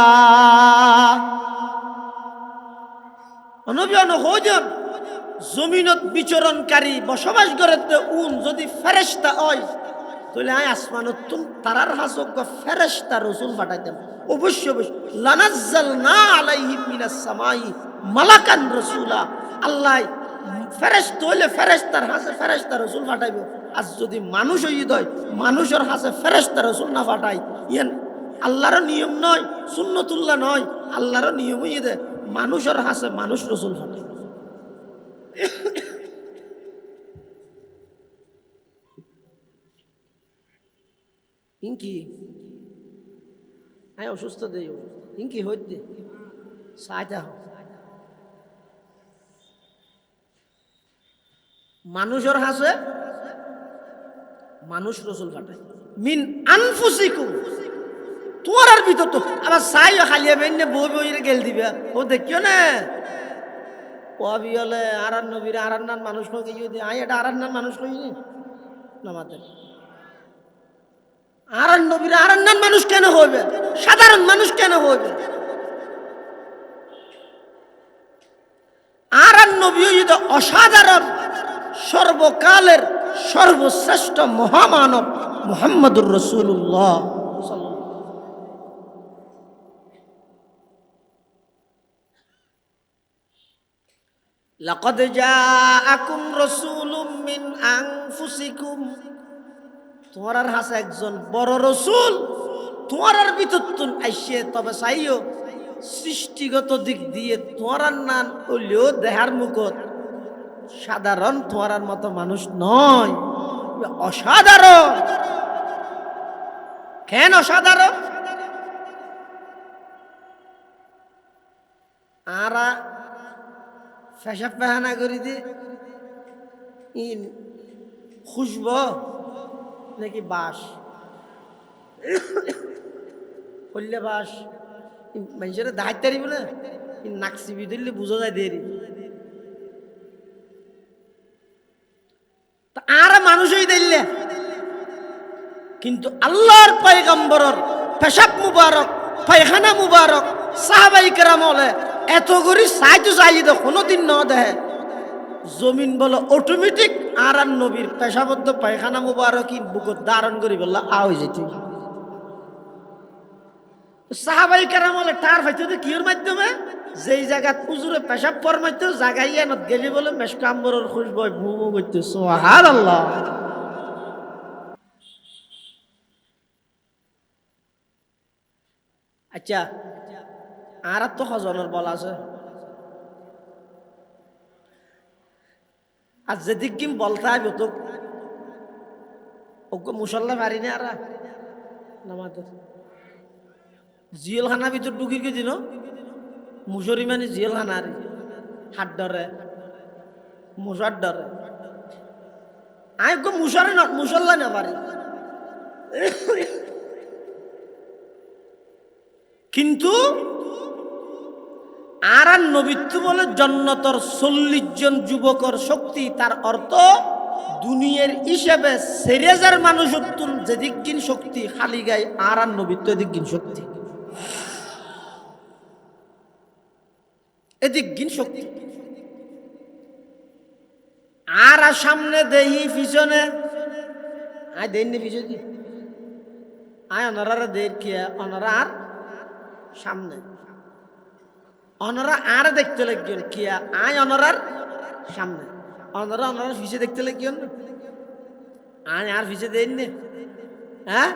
অনবিয়ান হোজন জমিনত বিচরণকারী বসবাস করে যদি ফেরেশতা হয় তাহলে আয় আসমানত তারার হাজক ফেরেশতা রাসূল পাঠাইতাম অবশ্যই অবশ্যই লানাজ্জালনা আলাইহিম মিনাস সামাই মালাকান রাসূলা আল্লাহ ফেরেশতা হইলে ফেরেশতার হাসে ফেরেশতা রাসূল পাঠাইব আর যদি মানুষ হইত হয় মানুষের হাসে ফেরেশতা রাসূল না পাঠাই ইয়ান আল্লাহর নিয়ম নয় সুন্নতুল্লাহ নয় আল্লাহর নিয়ম হইয়ে দে মানুষের হাসে মানুষ রাসূল পাঠাই ইনকি আয় অসুস্থ দেই ইনকি হইতে সাজা মানুষের হাসে মানুষ রাসূল পাঠায় মিন আনফুসিকুম তোমার ভিতর তো আবার সাইও খালিয়া বেন্নে বই বইরে গেল দিবা ও দেখিও না কবি হলে আরান নবীর আরান্নান মানুষ কই গিয়ে দি আয় এটা আরান্নান মানুষ কই না মাতে আরান নবীর আরান্নান মানুষ কেন হবে সাধারণ মানুষ কেন হবে আরান নবী যদি অসাধারণ সর্বকালের সর্বশ্রেষ্ঠ মহামানব মুহাম্মদুর রাসূলুল্লাহ লাকাদ জাআকুম রাসূলুম মিন আনফুসিকুম তোমার হাসে একজন বড় রাসূল তোমার ভিতর তুন আইছে তবে চাইও সৃষ্টিগত দিক দিয়ে তোমার নাম হইলেও দেহার মুখত সাধারণ তোমার মতো মানুষ নয় অসাধারণ কেন অসাধারণ আরা পেশাব পেহানা করি দি ইন খুশব নাকি বাস করলে বাস মানুষের দায়িত্ব তারি বলে নাকসি বিধরলে বুঝা যায় দেরি আর মানুষই দিলে কিন্তু আল্লাহর পয়গম্বরের পেশাব মুবারক পায়খানা মুবারক সাহাবাই কেরাম হলে এত করি সাইতো চাইয়ে কোনোদিন ন দেহে জমিন বলো অটোমেটিক আর নবীর পেশাবদ্ধ পায়খানা মুবারক বুকত ধারণ করি বললা আও যেতে সাহাবাই কেরাম হলে টার পাইতে কির মাধ্যমে যেই জায়গাত হুজুরে পেশাব ফরমাইতো জায়গায় এনত গেলি বলে মেশকাম্বরের খুশবু ভুমু করতে সুবহানাল্লাহ আচ্ছা আর তো হজনের বলা আছে আর যেদিক কিম বলতে হবে তো ওকে মুসল্লা পারি না আর নামাজের জিয়েলখানা ভিতর ঢুকির কে দিন মুসরি মানে জিয়েলখানার হাত ডরে মুসার ডরে আই গো মুসরে না মুসল্লা না পারি কিন্তু আর নবীত্ব বলে জন্নতর 40 জন যুবকর শক্তি, তার অর্থ দুনিয়ার হিসেবে 4000 মানুষ উত্তুন যেদিক গিন শক্তি খালি গায় আর নবীত্ব এদিক গিন শক্তি, এদিক গিন শক্তি। আর সামনে দেহি পিছনে আয় দেননি পিছনে আয় অনারা দের কিয়া অনারা আর সামনে অনারা আর দেখতে লাগবেন কিয়া আয় অনারার সামনে অনারা অনারা পিছিয়ে দেখতে লাগবেন আয় আর পিছিয়ে দেন নে হ্যাঁ।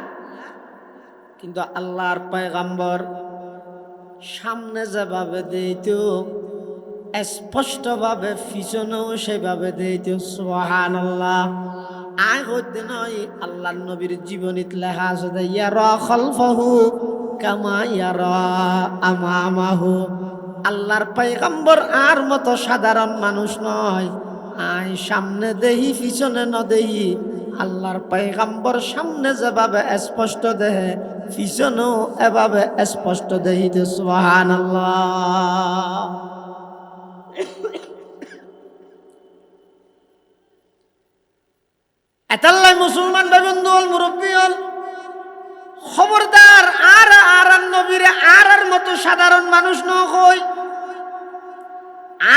কিন্তু আল্লাহর পয়গম্বর সামনে যেভাবে দিত স্পষ্টভাবে পিছনেও সেভাবে দিত। সুবহানাল্লাহ। আয় হইতে নয় আল্লাহর নবীর জীবনীত লেখা আছে ইয়ারা খালফাহু কামা ইয়ারা আমামাহু। আল্লাহর পয়গম্বর আর মতো সাধারণ মানুষ নয়। আয় সামনে দেহি পিছনে ন দেহি, আল্লাহর পয়গম্বর সামনে যেভাবে স্পষ্ট দেহে পিছনেও এভাবে স্পষ্ট দেহিতে। সুবহানাল্লাহ। এতাল্লাই মুসলমান বন্ধু হল মুরব্বী হল খবরদার আর নবীরে আর মতো সাধারণ মানুষ নয়।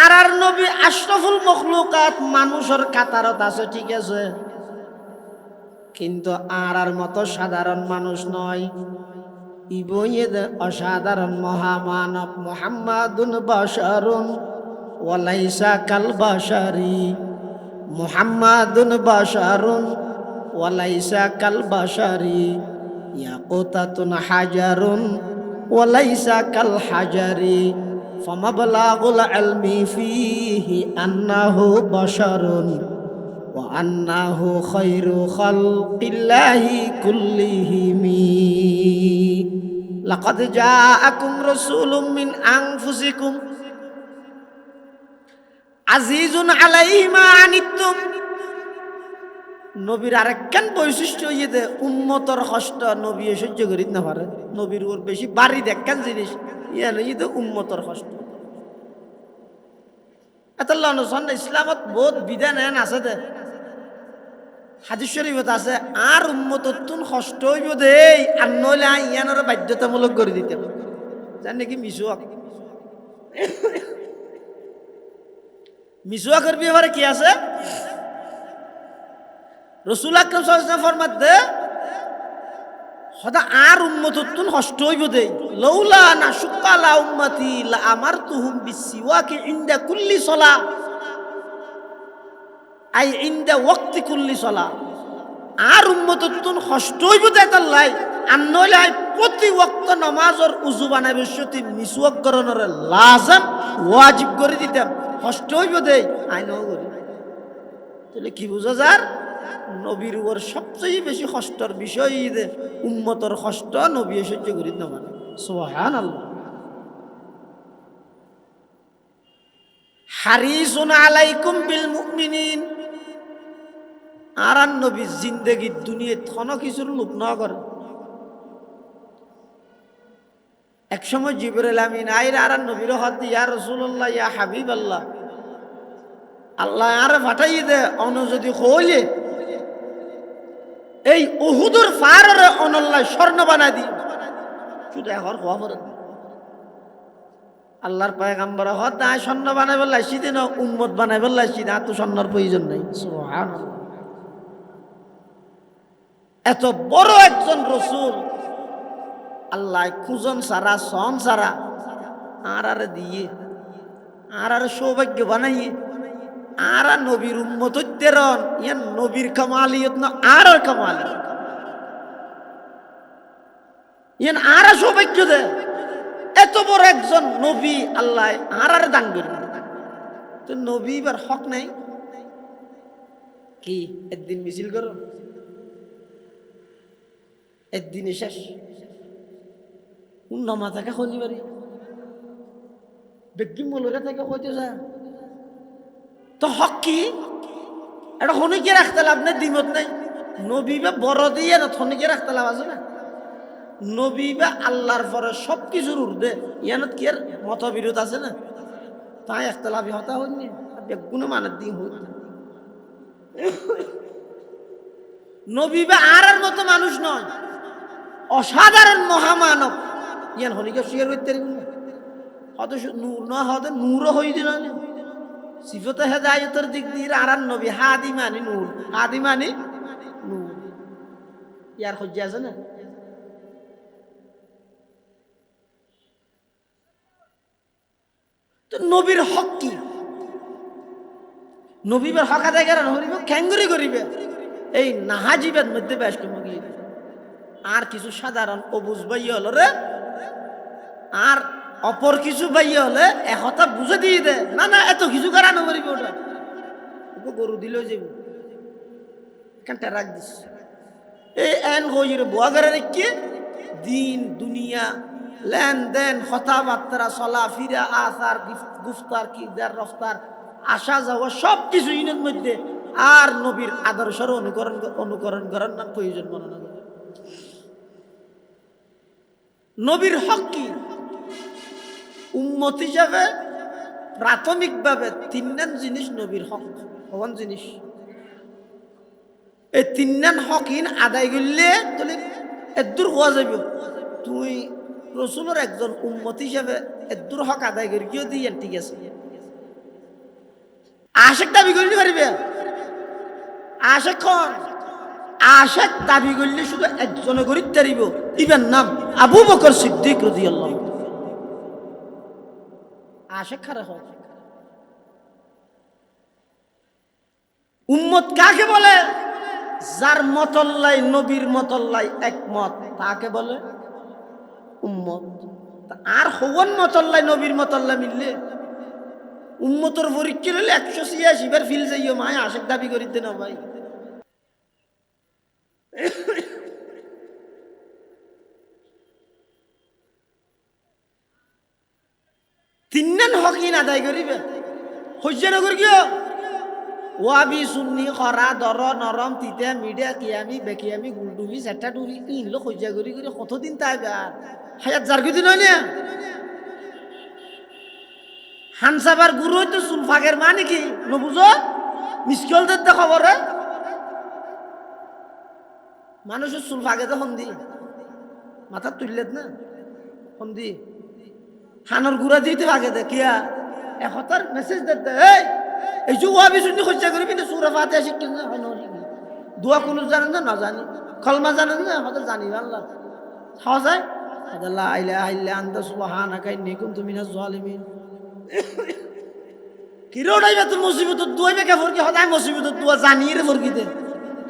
আর নবী আশরাফুল মখলুকাত মানুষের কাতারত আছে ঠিক আছে, কিন্তু আর মতো সাধারণ মানুষ নয়। ইবইদ অসাধারণ মহামানব মুহাম্মাদুন বাশারুন ওয়ালাইসা কাল বাশারি। মুহাম্মাদুন বাশারুন ওয়ালাইসা কাল বাশারি। ইয়াকুতাতুন হাজারুন ওয়ালাইসা কাল হাজারি। ফামাবলাগুল ইলমি ফীহি আন্নাহু বাশারুন ওয়া আন্নাহু খায়রু খালকিল্লাহি কুল্লিহিম। লাকাদ জাআকুম রাসূলুম মিন আনফুসিকুম আজিজুন আলাইহি মা আনিতুম। নবীর আরেকখান বৈশিষ্ট্য ইয়েতে উম্মতর কষ্ট নবী সহ্য করিত না পারে। নবীর ওর বেশি বাড়ি দেখেন জিনিস ইয়ে উম্মতর কষ্ট। এতল্লাহ ইসলামত বহুত বিধান এন আছে দে, হাদিস শরীফত আছে আর উম্মততুন কষ্ট হইব দেই আর নইলে ইয়ানোর বাধ্যতামূলক করে দিতে জান নাকি মিসুয়াক। মিসুয়াকের ব্যাপারে কি আছে? রাসূল আকরাম সাল্লাল্লাহু আলাইহি ওয়াসাল্লাম ফরমাতে সদা আর উম্মততুন কষ্ট হইব দেই লাউলা না শুকালা উম্মতি লা আমারতুহুম বিসিওয়াকি ইনদা কুল্লি সালাহ আই ইনদা ওয়াক্তি কুল্লি সালাহ। আর উম্মততুন কষ্ট হইব দেই তাল্লাই আর নইলে প্রতি ওয়াক্ত নামাজের উযু বানাবে সতি মিসওয়াক করনের লাজম ওয়াজিব করে দিতাম। কষ্ট হইব দেই আই ন করি তাহলে কি বুঝা যার নবীর ওর সবচেয়ে বেশি কষ্টর বিষয় দে উম্মতর কষ্ট নবী সহ্য করিত না পারে। সুবহানাল্লাহ। হারিসুন আলাইকুম বিল মুমিনিন। আর নবী জিন্দেগি দুনিয়া থন কিছুর লোভ না করে। এক সময় জিবরাইল আমিন আইরা আর নবীর হাত ইয়া রাসূলুল্লাহ ইয়া হাবিবাল্লাহ আল্লাহ আরে ফাটাই দে অন যদি কইলে এই উহুদের ফারে অনল্লাহ স্বর্ণ বানাই দি শুধু এখন খবর আল্লাহর পয়গম্বর হত আয় স্বর্ণ বানাই বললাই সিদিন উম্মত বানাই বললাই সিদিন এত স্বর্ণর প্রয়োজন নাই। সুবহানাল্লাহ। এত বড় একজন রাসূল আল্লাহ খুঁজন সারা সন সারা আর দিয়ে আর সৌভাগ্য বানাইয়ে আর নবীর উম্মত তেরন ইয়ান নবীর কামালিয়ত না আর কামালিয়ত ইয়ান আর সৌভাগ্য দে এত বড় একজন নবী আল্লাহ আর দান করবেন তো নবী এবার হক নাই কি একদিন মিছিল করো একদিনে শেষ উন্নমা থেকে খনি বাড়ি ব্যক্তি মূলরে থেকে কইতে যা তো হক কি এটা হনি কি রাখতে লাভ নাই দ্বিমত নাই নবী বা বড় দিয়ে না থনিকে রাখতে লাভ আছে না। নবী বা আল্লাহর পরে সব কিছুর উর্ধে ইয়ানত কি আর মতবিরোধ আছে না, তাই একটা লাভি হতা হয়নি বেগুনো মানের দিন হই। নবী বা আর মতো মানুষ নয়, অসাধারণ মহামানব। ইয়ান হনিকে স্বীকার করতে পারবেন না, হয়তো নূর না হতে নূরও হই দিল না। সিফতে হেদায়তের দিক দিয়ে আর নবী হাদি মানি নূর, হাদি মানি নূর। ইয়ার হজ্জা আছে না। তো নবীর হক কি? নবীর হক আদায় করেন হরিব খ্যাঙ্গুরি করিবে এই নাহাজিবের মধ্যে বেশ কমে। আর কিছু সাধারণ অবুঝ ভাই হলো রে, আর অপর কিছু ভাই হলে একথা বুঝে দিয়ে দে না না এত কিছু করানো করিবে ওটা গরু দিল যাব এখানটা রাখ দিস। এই এন হইর বুয়া করে রেখে দিন দুনিয়া লেনদেন কথাবার্তা চলা ফিরা আসার গুফতার কিদার রফতার আসা যাওয়া সব কিছু ইনের মধ্যে আর নবীর আদর্শের অনুকরণ করার না প্রয়োজন মনে না। নবীর হক কি? উম্মত হিসাবে প্রাথমিকভাবে তিনজন জিনিস নবীর হক। কোন জিনিস? এই তিনজন হকিন আদায় করলে তাহলে এদূর হওয়া যাবে। তুই রসুলের একজন উম্মত হিসাবে এদূর হক আদায় করি কেউ দিয়ে ঠিক আছে। আশেক দাবি করলে পারিবে? আশেক খন আশেক দাবি করলে শুধু একজনে করিতে পারিব, ইবেন নাম আবু বকর সিদ্দিক রাদিয়াল্লাহু। আশেক খারাপ হয়। উম্মত কাকে বলে? যার মতল্লাই নবীর মতল্লাই একমত তাকে বলে উম্মত। আর হওয়ান মতল্লাই নবীর মতল্লা মিললে উম্মতর পরীক্ষা হলে 186 বার ফিল যাইও মায় আশেক দাবি করিতে না ভাই। তিনজন হকিন আদায় করিবে হজ্জা নগর কিয় ওয়াবি সুন্নি খরা দর নরম তিতা মিডিয়া কিয়ামি বেকিয়ামি গুলডুবি সেটা ডুবি ইনলো হজ্জা করি করে কতদিন তাই হায়াত যার কিছু নয় না। হানসাবার গুরু হইতো সুলফাগের মা নাকি নবুঝো মিসকিল দেখতে খবর মানুষের সুলফাগে তো হন্দি মাথা তুললেত না হন্দি হানোর গুড়া দিতে ভাগে দে কিয়া একতার মেসেজ দিতে এই যে ওয়াবি শুনি হজ্জা করি কিন্তু সূরা ফাতিহা শিখতে না হয় না দোয়া কুনুত জানেন না না জানি কলমা জানেন না আমাদের জানি আল্লাহ খাওয়া যায় লা ইলাহা ইল্লা আনতা সুবহানাকা ইন্নী কুনতু মিনাজ জালিমিন। কিরোড়াই বেতুল মুসিবতর দোয়া বেকা ফরকি হদায় মুসিবতর দোয়া জানিয়ে রে ফরকি দে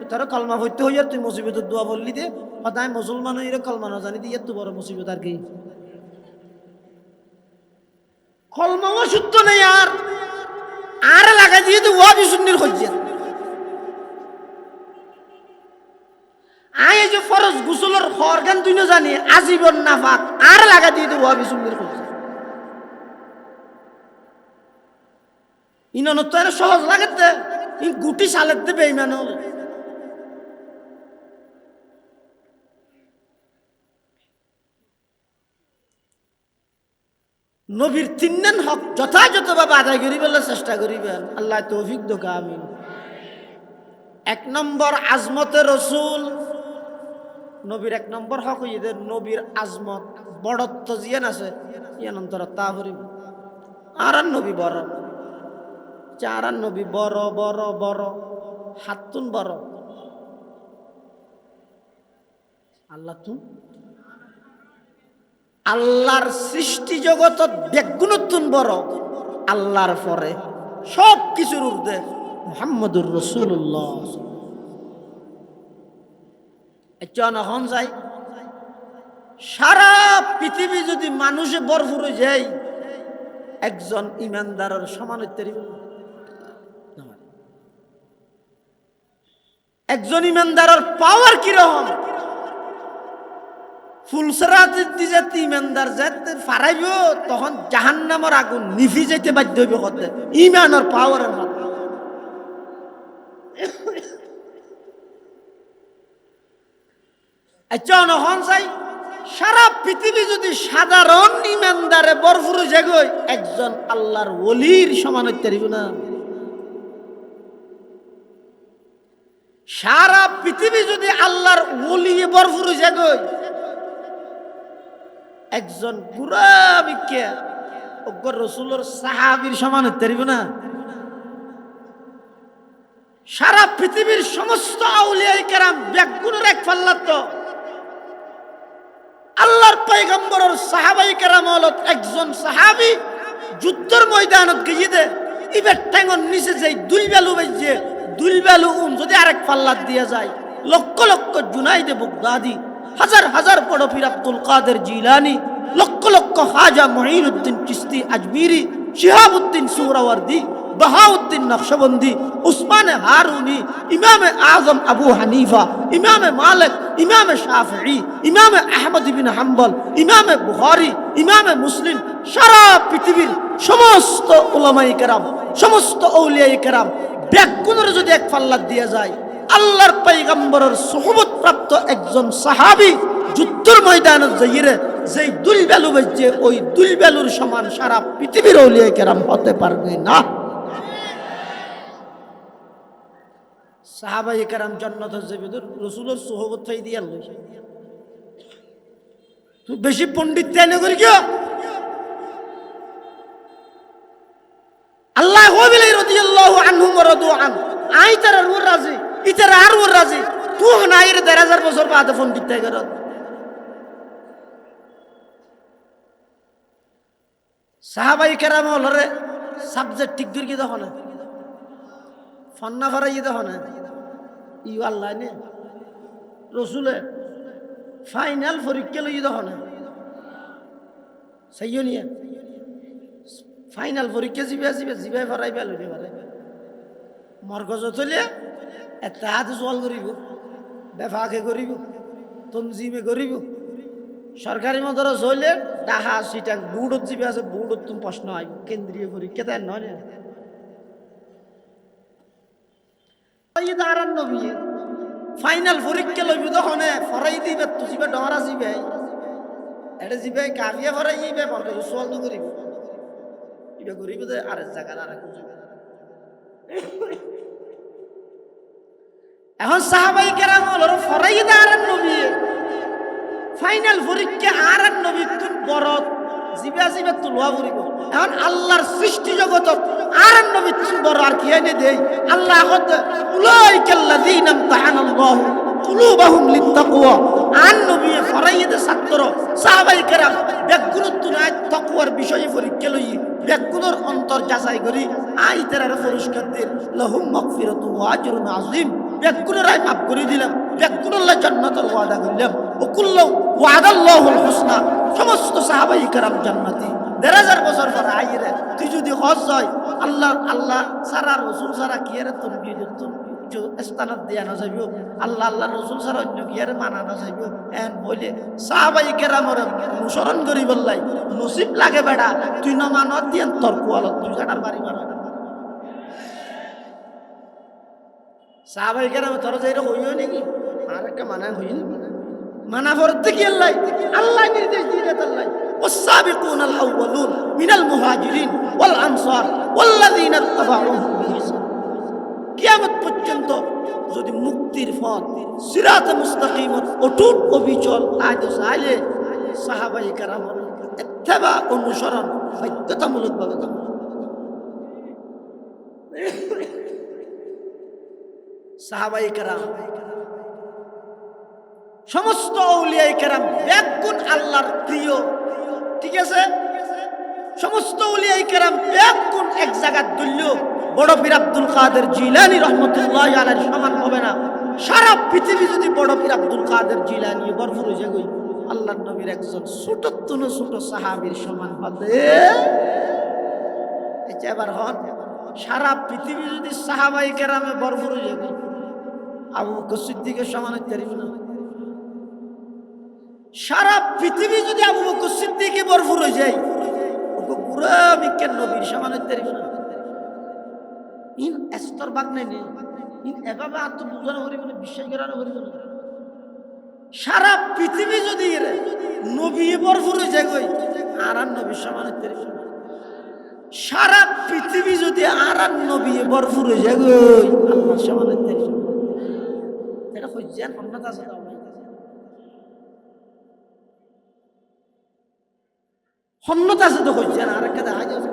তোর কলমা হইতে হইয়া তুই মুসিবতর দোয়া বললি দে হদায় মুসলমান হইরে কলমা না জানি দিয়ে এত বড় মুসিবত আর কি কলমাও শুদ্ধ নেই আর লাগা দিয়ে তো ওয়াবি সুন্নির হজ্জা আয় যে ফরজ গোসলের অর্গান তুই না জানি আজীবন নাফাক আর লাগা দিয়ে তো ওয়াবি সুন্নির হজ্জা ইনন তো এর সহজ লাগতে ই গুটি সালেতে বেঈমান হলো। নবীর তিনজন হক যথাযথভাবে আদায় করিবার চেষ্টা করিবেন আল্লাহ তৌফিক দোকা আমিন। 1 নম্বর আজমতে রসুল নবীর 1 নম্বর হক হইতে নবীর আজমত বড়ত্ব জিয়ান আছে ইয়ান অন্তর তা করিব। আর নবী বড় চার নবী বড় বড় বড় হাতুন বড় আল্লাহ তুন আল্লাহর সৃষ্টি জগত বেগুনতুন বড় আল্লাহর পরে সব কিছুর ঊর্ধ্বে মুহাম্মদুর রাসূলুল্লাহ। এখন যাই সারা পৃথিবী যদি মানুষে ভরপুর হয়ে যায় একজন ইমানদারের সমান হইতে পারিব? একজন ইমানদারের পাওয়ার কিরকম? ফুলসরাত দিতে ইমানদার যেতে ফারাইব তখন জাহান্নামের আগুন নিভি যেতে বাধ্য হইব কতে ইমানের পাওয়ারের হাত। আচ্ছা নহন চাই সারা পৃথিবী যদি সাধারণ ইমানদারে ভরপুর জায়গায় একজন আল্লাহর ওলির সমান হইতে পারিব না। সারা পৃথিবী যদি আল্লাহর ওলি ভরপুর জায়গায় একজন পুরা বিজ্ঞা অজ্ঞর রসুলের সাহাবীর সমান হইতে পারিব না। সারা পৃথিবীর সমস্ত আউলিয়া কেরাম ব্যাগুণের এক পাল্লার তো আল্লাহর পয়গম্বরের সাহাবাই কেরাম হলত একজন সাহাবী যুদ্ধের ময়দানত গিয়ে দে ইবের ঠ্যাঙর নিচে যাই দুলবালু বাজছে দুলবালু যদি আরেক পাল্লার দিয়ে যায় লক্ষ লক্ষ জুনাইদে বুগদাদি হাজার হাজার বড় পীর আব্দুল কাদের জিলানি লক্ষ লক্ষ খাজা মুঈনুদ্দিন চিশতি আজমিরি শিহাবুদ্দিন সুহরাওয়ার্দী বাহাউদ্দিন নকশবন্দি উসমানে হারুনি ইমামে আজম আবু হানিফা ইমামে মালিক ইমামে শাফিঈ ইমামে আহমদ ইবনে হাম্বল ইমামে বুখারী ইমামে মুসলিম সারা পৃথিবীর সমস্ত উলামায়ে কেরাম সমস্ত আউলিয়ায়ে কেরাম ব্যাগুণের যদি এক পাল্লা দিয়ে যায় আল্লাহর পয়গম্বরের সুহবত প্রাপ্ত একজন সাহাবী যুদ্ধের ময়দানে যাইরে যেই দুলবালু বাজছে ওই দুলবালুর সমান সারা পৃথিবীর আউলিয়ায়ে কেরাম হতে পারবে না। সাহাবায়ে কেরাম জান্নাত যাবে রাসূলের সুহবত পাই দিয়া লই তুই বেশি পণ্ডিত তেনে করি কি আল্লাহ ওয়াবিলাই রাদিয়াল্লাহু আনহুম ওয়া রাদু আন আইতার আর রাজি ইতার আর রাজি তুই নাইর 1000 বছর বাদে পণ্ডিত তাই কর সাহাবায়ে কেরাম হলরে সাবজেক্ট ঠিক করে কি দেখো না ফন্না ফরাই দেখো না ই আল্লাহ নে রসুলে ফাইনাল পরীক্ষা লই দেখো না সাইও নিয়ে ফাইনাল পরীক্ষা জিবে ফরাইবে লইতে পারে মরগজ চলে একটা হাত জল করিব বেফাকে করিব তনজিমে করিব সরকারি মদরস হইলে ডাহা সিটাং বুড়ত জিবে আছে বুড়ত তুমি প্রশ্ন আইব কেন্দ্রীয় পরীক্ষা তাই নয় না ফাইনাল পরীক্ষা লইব তখন ফরাই দিবে তো জিবে ডরা জিবে এটা জিবে কাভিয়া ফরাই যাইবে মরগজ সোয়াল তো করিব এটা করিব যে আরেক জায়গার আরেক এখন সাহাবাই কেরাম হলো ফরাইদা আর নবী ফাইনাল পরীক্ষা আর নবী তুন বড় জিবা জিবা তুলওয়া করিব এখন আল্লাহর সৃষ্টি জগত আর নবী তুন বড় আর কি এনে দেই আল্লাহ কত উলাইকাল্লাযীনা ইমতাহানাল্লাহু কুলুবাহুম লিত্তাকওয়া আর নবী ফরাইদা ছাত্র সাহাবাই কেরাম বেগুরুত্ব নাই তাকওয়ার বিষয়ে পরীক্ষা লই বেগুনের অন্তর যাচাই করি আইতার পুরস্কার দিন লাহুম মাগফিরাতু ওয়া আজরুন আযীম বেগুনরাই মাফ করে দিলাম বেগুনুল্লাহ জান্নাতের ওয়াদা করলাম ও কুল্লু ওয়াদাল্লাহুল হুসনা সমস্ত সাহাবায়ে কেরাম জান্নাতি 1000 বছর পর আইরে তুই যদি হজ হয় আল্লাহ সারা রাসূল সারা কি এর তুমি যদি স্থানত দিয়া না যাইব আল্লাহ রাসূল সারা অন্য কি এর মানা না যাইব এন বলে সাহাবায়ে কেরামের অনুসরণ করি বললাই নসিব লাগে বেটা তুই না মানত দিন তোর কোয়াল তুই জানার বাড়ি মারা সাহাবায়ে কেরাম তোর যাইরা হইও নাকি আর একটা মানা হইল মানা করতে কি আল্লাহ নির্দেশ দিয়ে আল্লাহ والسابقون الأولون من المهاجرين والأنصار والذين اتبعوهم بإحسان কিয়ামত পর্যন্ত যদি মুক্তির পথ সিরাতে মুস্তাকিমত অটুট অবিচল আইতে চাইলে সাহাবায়ে কেরামের ইত্তেবা অনুসরণ বাধ্যতামূলক ভাবে সাহাবায়ে কেরাম সমস্ত আউলিয়ায়ে কেরাম বেগুন আল্লাহর প্রিয় ঠিক আছে সমস্ত আউলিয়ায়ে কেরাম বেগুন এক জায়গা দুল্য বড় পীর আব্দুল কাদের জিলানী রহমাতুল্লাহি আলাইহি সমান হবে না সারা পৃথিবী যদি বড় পীর আব্দুল কাদের জিলানী ভরপুর হয়ে যায় আল্লাহর নবীর একজন ছোট সাহাবীর সমান হবে এটা এবার হন সারা পৃথিবী যদি সাহাবায়ে কেরামে ভরপুর হয়ে যায় আবু বকর সিদ্দিকের সমান হতে পারবে না সারা পৃথিবী যদি আবু বকর সিদ্দিকে ভরপুর হয়ে যায় ওকে পুরা বিজ্ঞান নবীর সমান হতে পারবে না ইন স্তর বাগ নাই ইন এভাবে আত্ম বুঝানো করিব না বিশ্বাস করানো করিব না সারা পৃথিবী যদি নবী ভরপুর হয়ে যায় গই আর নবী সমানের সারা পৃথিবী যদি আর নবী ভরপুর হয়ে যায় গই আল্লাহ সমানের এটা হইছেন হন্নত আছে হন্নত আছে তো হইছেন আর একটা দেখা যাচ্ছে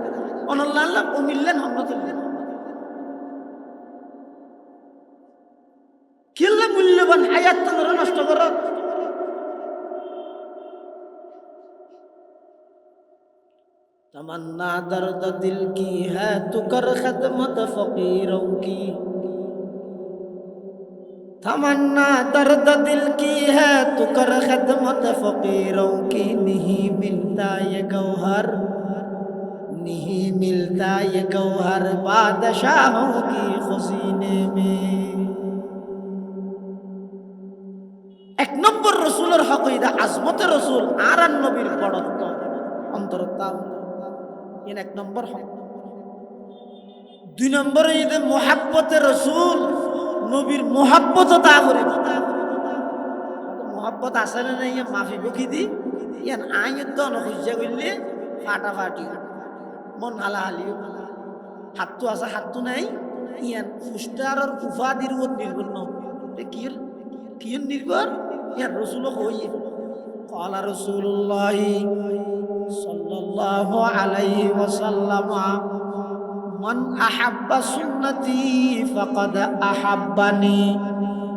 অনল্লাহ আল্লাহ ও মিললেন হন্নত কিল্লা মূল্যবান হায়াত তোমরা নষ্ট করো तमन्ना दर्द दिल की है तू कर खदमत फकीरों की तमन्ना दर्द दिल की है तू कर खदमत फकीरों की नहीं मिलता ये गौहर नहीं मिलता ये गौहर बादशाहों की खजीने में एक नंबर रसूलर हकीदा आजमत रसूल आरान नबीर बड़त्व अंतरता এক নম্বর হক দুই নম্বরে ঈদে মোহাব্বতে রসুল নবীর মোহাব্বত তা করে মোহাব্বত আছে না নাই মাফি বকি দি ইয়ান আইন দন হইজা কইলে ফাটাফাটি মন হালাহালি হাতটো আছে হাতটো নাই ইয়ান ফুস্টারর উফাদির উপর নির্ভর ন কির কির নির্ভর ইয়ান রসুল হইয়ে قال رسول الله صلى الله عليه وسلم من أحب سنتي فقد أحبني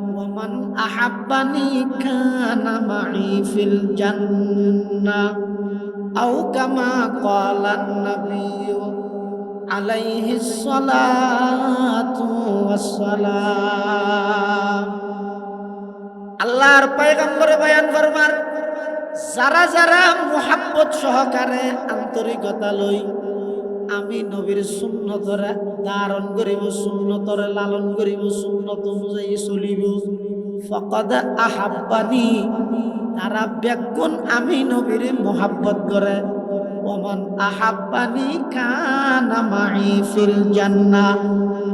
ومن أحبني كان معي في الجنة أو كما قال النبي عليه الصلاة والسلام আল্লাহর পয়গম্বরে বয়ান ফরমান যারা যারা মুহাব্বত সহকারে আন্তরিকতা লই আমি নবীর সুন্নতরে ধারণ করিব সুন্নতরে লালন করিব সুন্নত অনুযায়ী চলিব ফাকাদ আহাব্বানি তারা বেগুন আমি নবীর মুহাব্বত করে ওমান আহাব্বানি কানা মাই ফিল জান্নাহ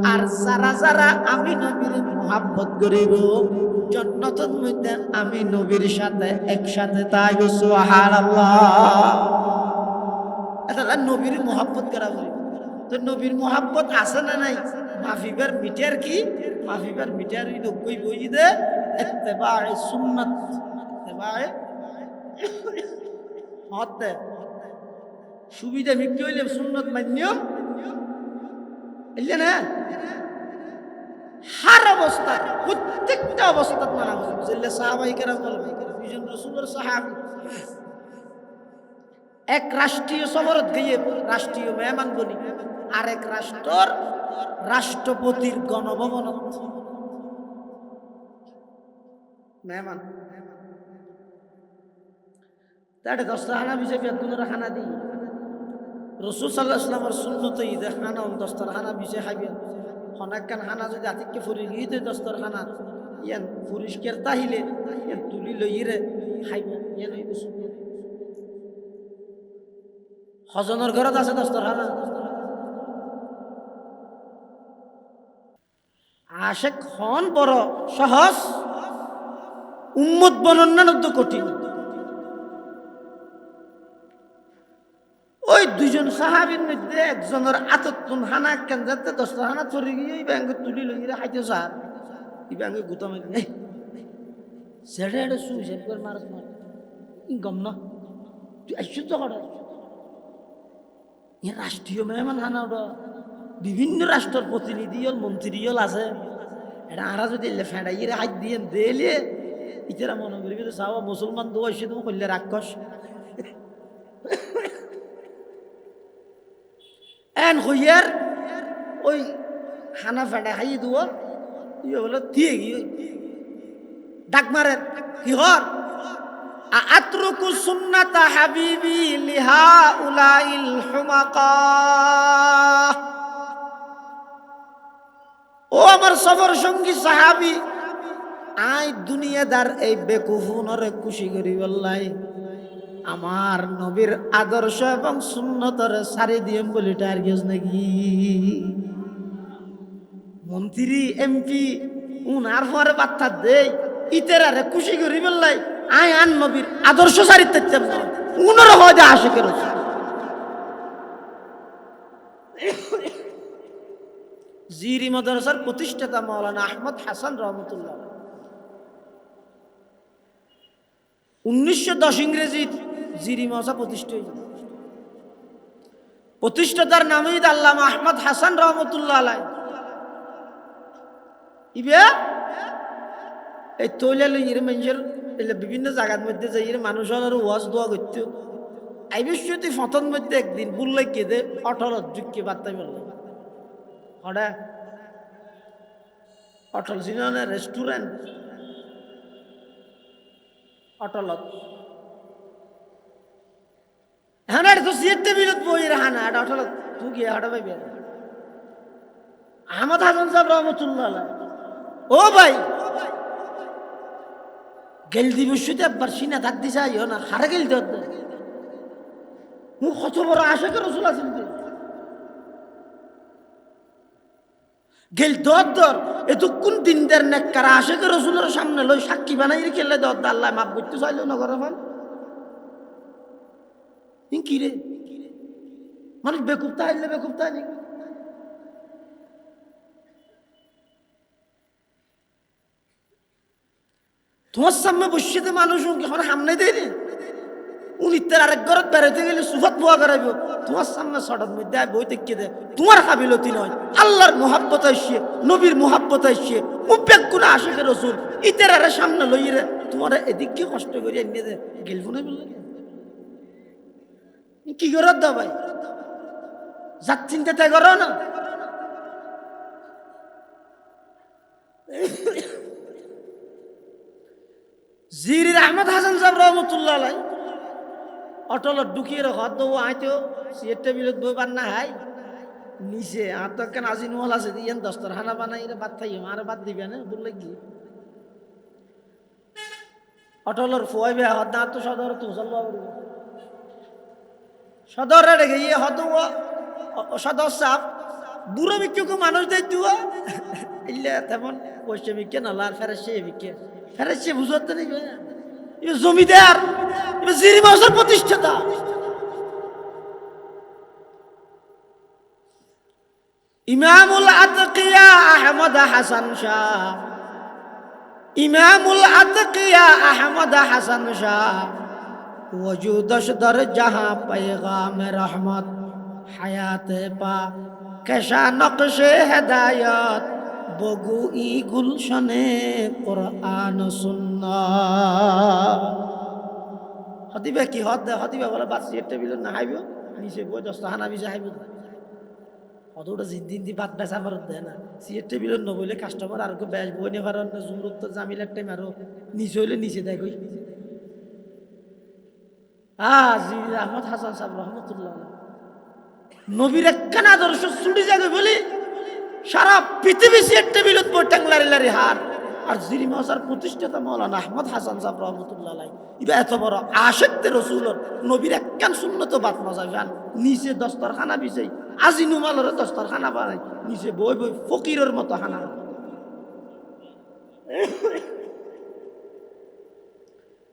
আর যারা যারা আমি নবীর মুহাব্বত করিব জান্নাতের মধ্যে আমি নবীর সাথে একসাথে থাকব সুবহানাল্লাহ এটা নবীর মুহাব্বত করা বলি তো নবীর মুহাব্বত আছে না নাই মাফিবার মিটার কি মাফিবার মিটার কই বই দে ইত্তেবায়ে সুন্নাত ইত্তেবায়ে হতে সুবিধা মিটতে হইলে সুন্নাত মান্যম ইল্লা না হার অবস্থা প্রত্যেকটা অবস্থা মানা উচিত বুঝলে সাহাবায়ে কেরাম বলবে দুইজন রাসূলের সাহাবী এক রাষ্ট্রীয় সফরত গিয়ে রাষ্ট্রীয় মেহমান বনি আরেক রাষ্ট্রের রাষ্ট্রপতির গণভবনত মেহমান তাড়ে দস্তরখানা বিষয় বেগুনের খানা দিই রাসূল সাল্লাল্লাহু আলাইহি ওয়াসাল্লামের সুন্নত ঈদে খানা দস্তরখানা বিষয় খাইবেন অনেকখান খানা যদি আতিককে ফুরি গিয়ে দস্তরখানা ইয়ান পরিষ্কার তাহিলে ইয়ান তুলি লইরে খাইবেন ইয়ান এই সুন্নত হজনের ঘরত আছে দস্তরখানা আশেক হন বড় সহজ উম্মত বর্ণনা তো কঠিন ওই দুইজন সাহাবীর মধ্যে একজনের আততুন হানা কেন যাতে দস্তরখানা চলে গিয়ে এই ব্যাঙ্গে তুলি লইরে খাইতে সার এই ব্যাঙ্গে গুতাম সেটা এটা সুইসাইড করে মারস মার গম না তুই আইসু তো করা রাষ্ট্রীয় মেহমান হানা ওটা বিভিন্ন রাষ্ট্রের প্রতিনিধি হল মন্ত্রী হল আছে এটা আরা যদি ফেঁড়াইয়ে হাত দিয়ে দিলে ইতারা মনে করবি তো চাওয়া মুসলমান তো আসে তুমি করলে রাক্ষস এন হইয়ার ওই খানা ফেঁড়া খাইয়ে দেবো ইয়ে বলে দিয়ে গিয়ে ডাক মারেন কি হর আতরুকু সুন্নাতা হাবিবি লিহা উলাইল হুমাকা ও আমার সফর সঙ্গী সাহাবী আই দুনিয়াদার এই বেকুফুনরে খুশি করি বললাই আমার নবীর আদর্শ এবং সুন্নতরে সারি দিয়েম বলি টার্গেস নাকি মন্ত্রী এমপি উনার পরে বার্তা দেই ইতেরারে খুশি করি বললাই আয় আন নবীর আদর্শ চারিত্র উনারও হয় যে আশিকের রসুল। জিরি মাদ্রাসার প্রতিষ্ঠাতা মাওলানা আহমদ হাসান রহমতুল্লাহ 1910 ইংরেজি জিরি মাদ্রাসা প্রতিষ্ঠা হয়েছিল। প্রতিষ্ঠাতার নামই আল্লামা আহমদ হাসান রহমতুল্লাহ আলাই। ইবে এই তৈলে লইয়ের মানুষের বিভিন্ন জায়গার মধ্যে যাই মানুষের ওয়াজ দোয়া করতে আইবিশ্বতী ফতন মধ্যে একদিন বললে কেঁদে অটল যুগকে বার্তা বলল হঠাৎ অটল সিনেমা রেস্টুরেন্ট অটলত হ্যাঁ তো সিয়ের টেবিলত বই হানা এটা অটলত তুই গিয়ে হাঁটা পাইবে আহমদ হাসান সাহেব রহমতুল্লাহ ও ভাই গেল দিবসতে একবার সিনা থাক দিছে আইও না হারে গেল দর মুখ কত বড় আশাকে রসুল আছেন গেল দর এতক্ষণ দিন দের নেককার আশাকে রসুলের সামনে লই সাক্ষী বানাই খেলে দর আল্লাহ মাপ করতে চাইলেও না করে ফান কি রে মানুষ বেকুবতা হাইলে বেকুবতা নাকি তোমার সামনে বসিতে মানুষ এখন সামনে দেয় রে উনি তার আরেক ঘরত বেড়াইতে গেলে সুফাত বোয়া করাইব তোমার সামনে ছটার মধ্যে বই দেখে দেয় তোমার কাবিলতি নয় আল্লাহর মোহাব্বত আসছে নবীর মোহাব্বত আসছে মুব্বেক গুণা আশিকের রসুল ইতের আরে সামনে লইয়ে তোমার এদিককে কষ্ট করি এনে দে গেলব না বললে কি করত দাও ভাই যার চিন্তাতে করো না জিরির আহমদ হাসান সাহেব রহমতুল্লাহ আলাই অটলত ঢুকিয়ে রাখত দেবো আইতেও সিয়ের টেবিলত বই পান না হাই নিচে আর তো কেন আজি নোয়াল আছে দিয়ে দস্তর হানা বানাই বাদ থাকি আর বাদ দিবে না বললে কি অটলর ফুয়াই বে হদ না তো সদর তো সদরে রেখে ইয়ে হত সদর সাপ বুড়ো বিক্ষুকে মানুষ দেয় তুয়া ইল্লে তেমন পয়সা বিকে না আর ফেরাসে বিকে ফেরাসে বুঝতে নেই জমিদার জিরি মাসের প্রতিষ্ঠাতা ইমামুল আতকিয়া আহমদ হাসান শাহ ইমামুল আতকিয়া আহমদ হাসান শাহ वजूदश दर जहां पैगाम रहमत हयात पा कैसा नक्शे हिदायत बगुई गुलशने कुरान सुन्ना हतिबे की हद हतिबे बोले बात सिर टेबिल ना हाइबो নিচে বই দস্তাহানা বিজা হাইবো কতটা জিন্দিন দি বাদ বেচা পারত দেয় না সির টেবিল ন বলে কাস্টমার আর কো বেশ বই নে পারন না জুমরুত তো জামিলার টাইম আরো নিচে হইলে নিচে দেয় কই জির আহমদ হাসান সাহেব রহমতুল্লাহ নবীর একখান আদর্শ ছুটি যাবে বলি সারা পৃথিবী সিয়ের টেবিলত বই টাংলারি লারি হার আর জিরি মাসার প্রতিষ্ঠাতা মাওলানা আহমদ হাসান সাহেব রহমতুল্লাহ ইবা এত বড় আশেকতে রসুলর নবীর একখান সুন্নত বাত মজা গান নিচে দস্তরখানা বিছাই আজি নুমালর দস্তরখানা বানাই নিচে বই বই ফকিরের মতো হানা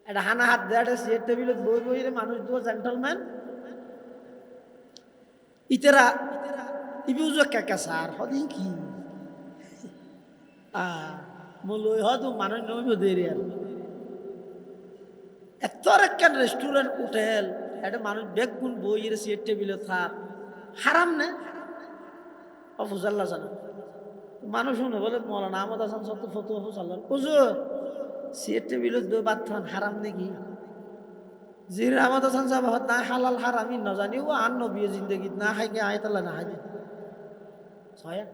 এটা হানা হাত দেয় সিয়ের টেবিলত বই বই রে মানুষ দু জেন্টলম্যান ইতেরা ইবুজ কাকা স্যার হদিন কি মলই হদু মানুষ নইব দেরি আর এত একখান রেস্টুরেন্ট হোটেল এটা মানুষ বেগুন বই রে সিয়ের টেবিলত থাক হারাম না অফুজাল্লাহ জানা মানুষ শুনে বলে মৌলানা আহমদ হাসান সত্য ফতু অফুজাল্লাহ হুজুর সিয়ের টেবিলত দই বাদ থান হারাম নাকি জির আহমদ হাসান সাহেব না হালাল হারামি ন জানি ও আর নবী জিন্দগিত না খাইকে আয়তাল্লাহ না খাই ছয়া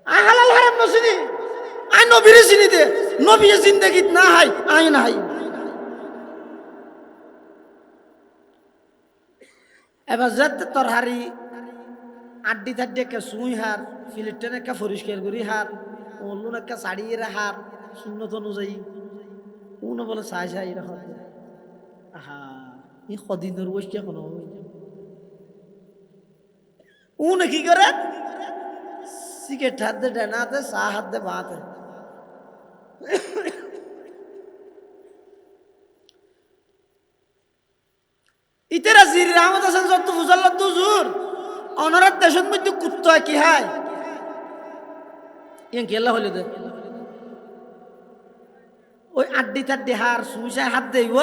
আই হালাল হারাম নছিনি আই নবীরে চিনি দে নবী জিন্দগিত না হাই আই না হাই এবার যাতে তোর হারি আড্ডি থাড্ডি একটা সুই হার ফিলিপটেন একটা পরিষ্কার করি হার অল্লুন একটা শাড়িয়ে হার সুন্নত অনুযায়ী উনো বলে চাই চাই রাখা আহা ই সদিনের বসছে কোনো উনে কি করে সিগারেট হাত দে ডেনাতে চা হাত দে ভাতে আহমদ হাসান যত ফুজাল্লাত হুজুর অনারাত দেশের মধ্যে কুত্তা কি হয় ইয়ান কেলা হইল দে ওই আড্ডি টাড্ডি হার সুইসায় হাত দেব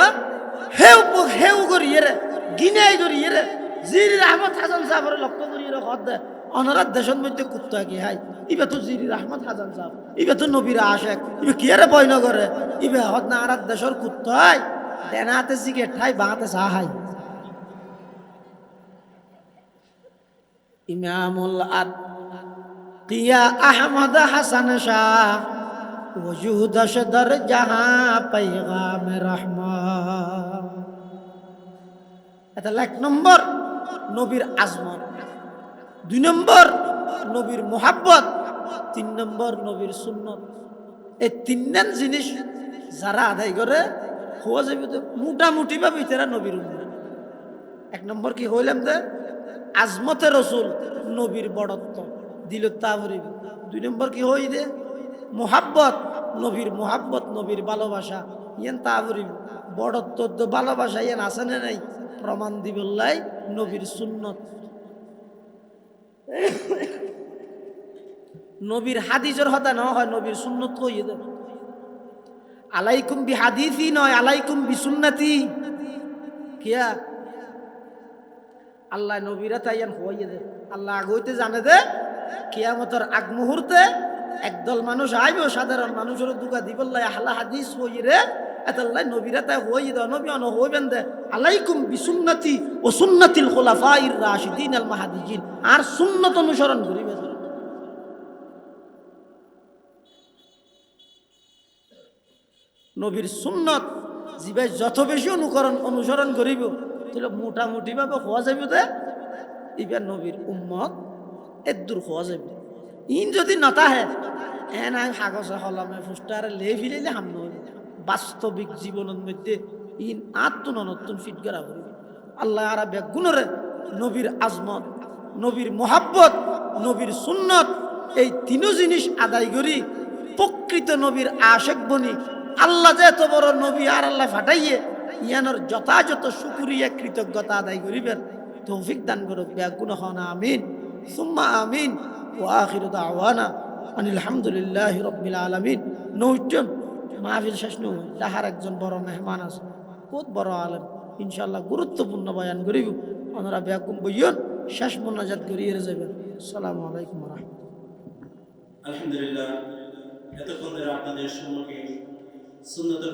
হেউ করিয়ে রে গিনাই করিয়ে রে জিরির আহমদ হাসান সাহেবের লক্ষ্য করিয়ে রে হদ দে অনারাত দেশের মধ্যে কুত্তা কি হয় ইবে তো জিরির আহমদ হাসান সাহেব ইবে তো নবীর আশেক ইবে কি আরে বয় নগরে ইবে হদ না আরাত দেশের কুত্তাই দেনাতে সিগারেট ঠাই বাঁতে সাহাই ইমামুল আতিয়া আহমদ হাসান শাহ वजूद दर जहां पैगाम रहमान এটা এক নম্বর নবীর আজমত, 2 নম্বর নবীর মোহাব্বত, 3 নম্বর নবীর সুন্নত। এই 3 জিনিস যারা আদায় করে হওয়া যাবে তো মোটামুটি ভাবে তারা নবীর উম্মত। 1 নম্বর কি হইলাম যে আজমতে রসুল নবীর বড়ত্ব দিল তা ভরিব। 2 নম্বর কি হই দে মোহাব্বত নবীর ভালোবাসা ইয়েন তা ভরিব। বড়ত্ব তো ভালোবাসা ইয়েন আছে না নাই প্রমাণ দিবল্লাই নবীর সুন্নত। নবীর হাদিসের হতা না হয় নবীর সুন্নত কইয়ে দে আলাইকুম বি হাদিসি নয় আলাইকুম বি সুন্নতি কিয়া আল্লাহ নবীরা তাইয়ান হইয়ে দে আল্লাহ আগইতে জানে দে কিয়ামতের আগ মুহূর্তে একদল মানুষ আইব সাধারণ মানুষের দুগা দিবল্লাই আহলা হাদিস হইয়ে রে এতাল্লাই নবীরা তাই হইয়ে দে নবী অন হইবেন দে আলাইকুম বি সুন্নতি ও সুন্নাতিল খুলাফাইর রাশিদিন আল মাহদিজিন আর সুন্নত অনুসরণ করিবে। নবীর সুন্নত জিবাই যত বেশি অনুসরণ করিব তাহলে মোটামুটি ভাবে হওয়া যাবে দে ইবার নবীর উম্মত এদূর হওয়া যাবে। ইন যদি নতাহে এন আই কাগজে কলমে ফুস্টারে লে ফিলাইলে হাম নয় বাস্তবিক জীবনের মধ্যে ইন আত্মন নতুন ফিট করা করিব। আল্লাহ আর বেগুণরে নবীর আজমত, নবীর মোহাব্বত, নবীর সুন্নত এই 3 জিনিস আদায় করি প্রকৃত নবীর আশেক বনি আল্লাহ যে এত বড় নবী আর আল্লাহ ফাটাইয়ে ইয়ানোর যথাযথ শুকরিয়া কৃতজ্ঞতা আদায় করিবেন তৌফিক দান করুক। বেগুন হন আমিন সুম্মা আমিন ওয়া আখিরু দাওয়ানা আনিল হামদুলিল্লাহি রাব্বিল আলামিন। নৌটম মাহফিল শেষ নয় যাহার একজন বড় মেহমান আছে বহুত বড় আলেম ইনশাআল্লাহ গুরুত্বপূর্ণ বয়ান করিব ওনারা বেগুন বইয়ন শেষ মোনাজাত করিয়ে যাবেন। আসসালামু আলাইকুম ওয়া রাহমাতুল্লাহ। আলহামদুলিল্লাহ এতক্ষণ ধরে আপনাদের সম্মুখে সুন্নতের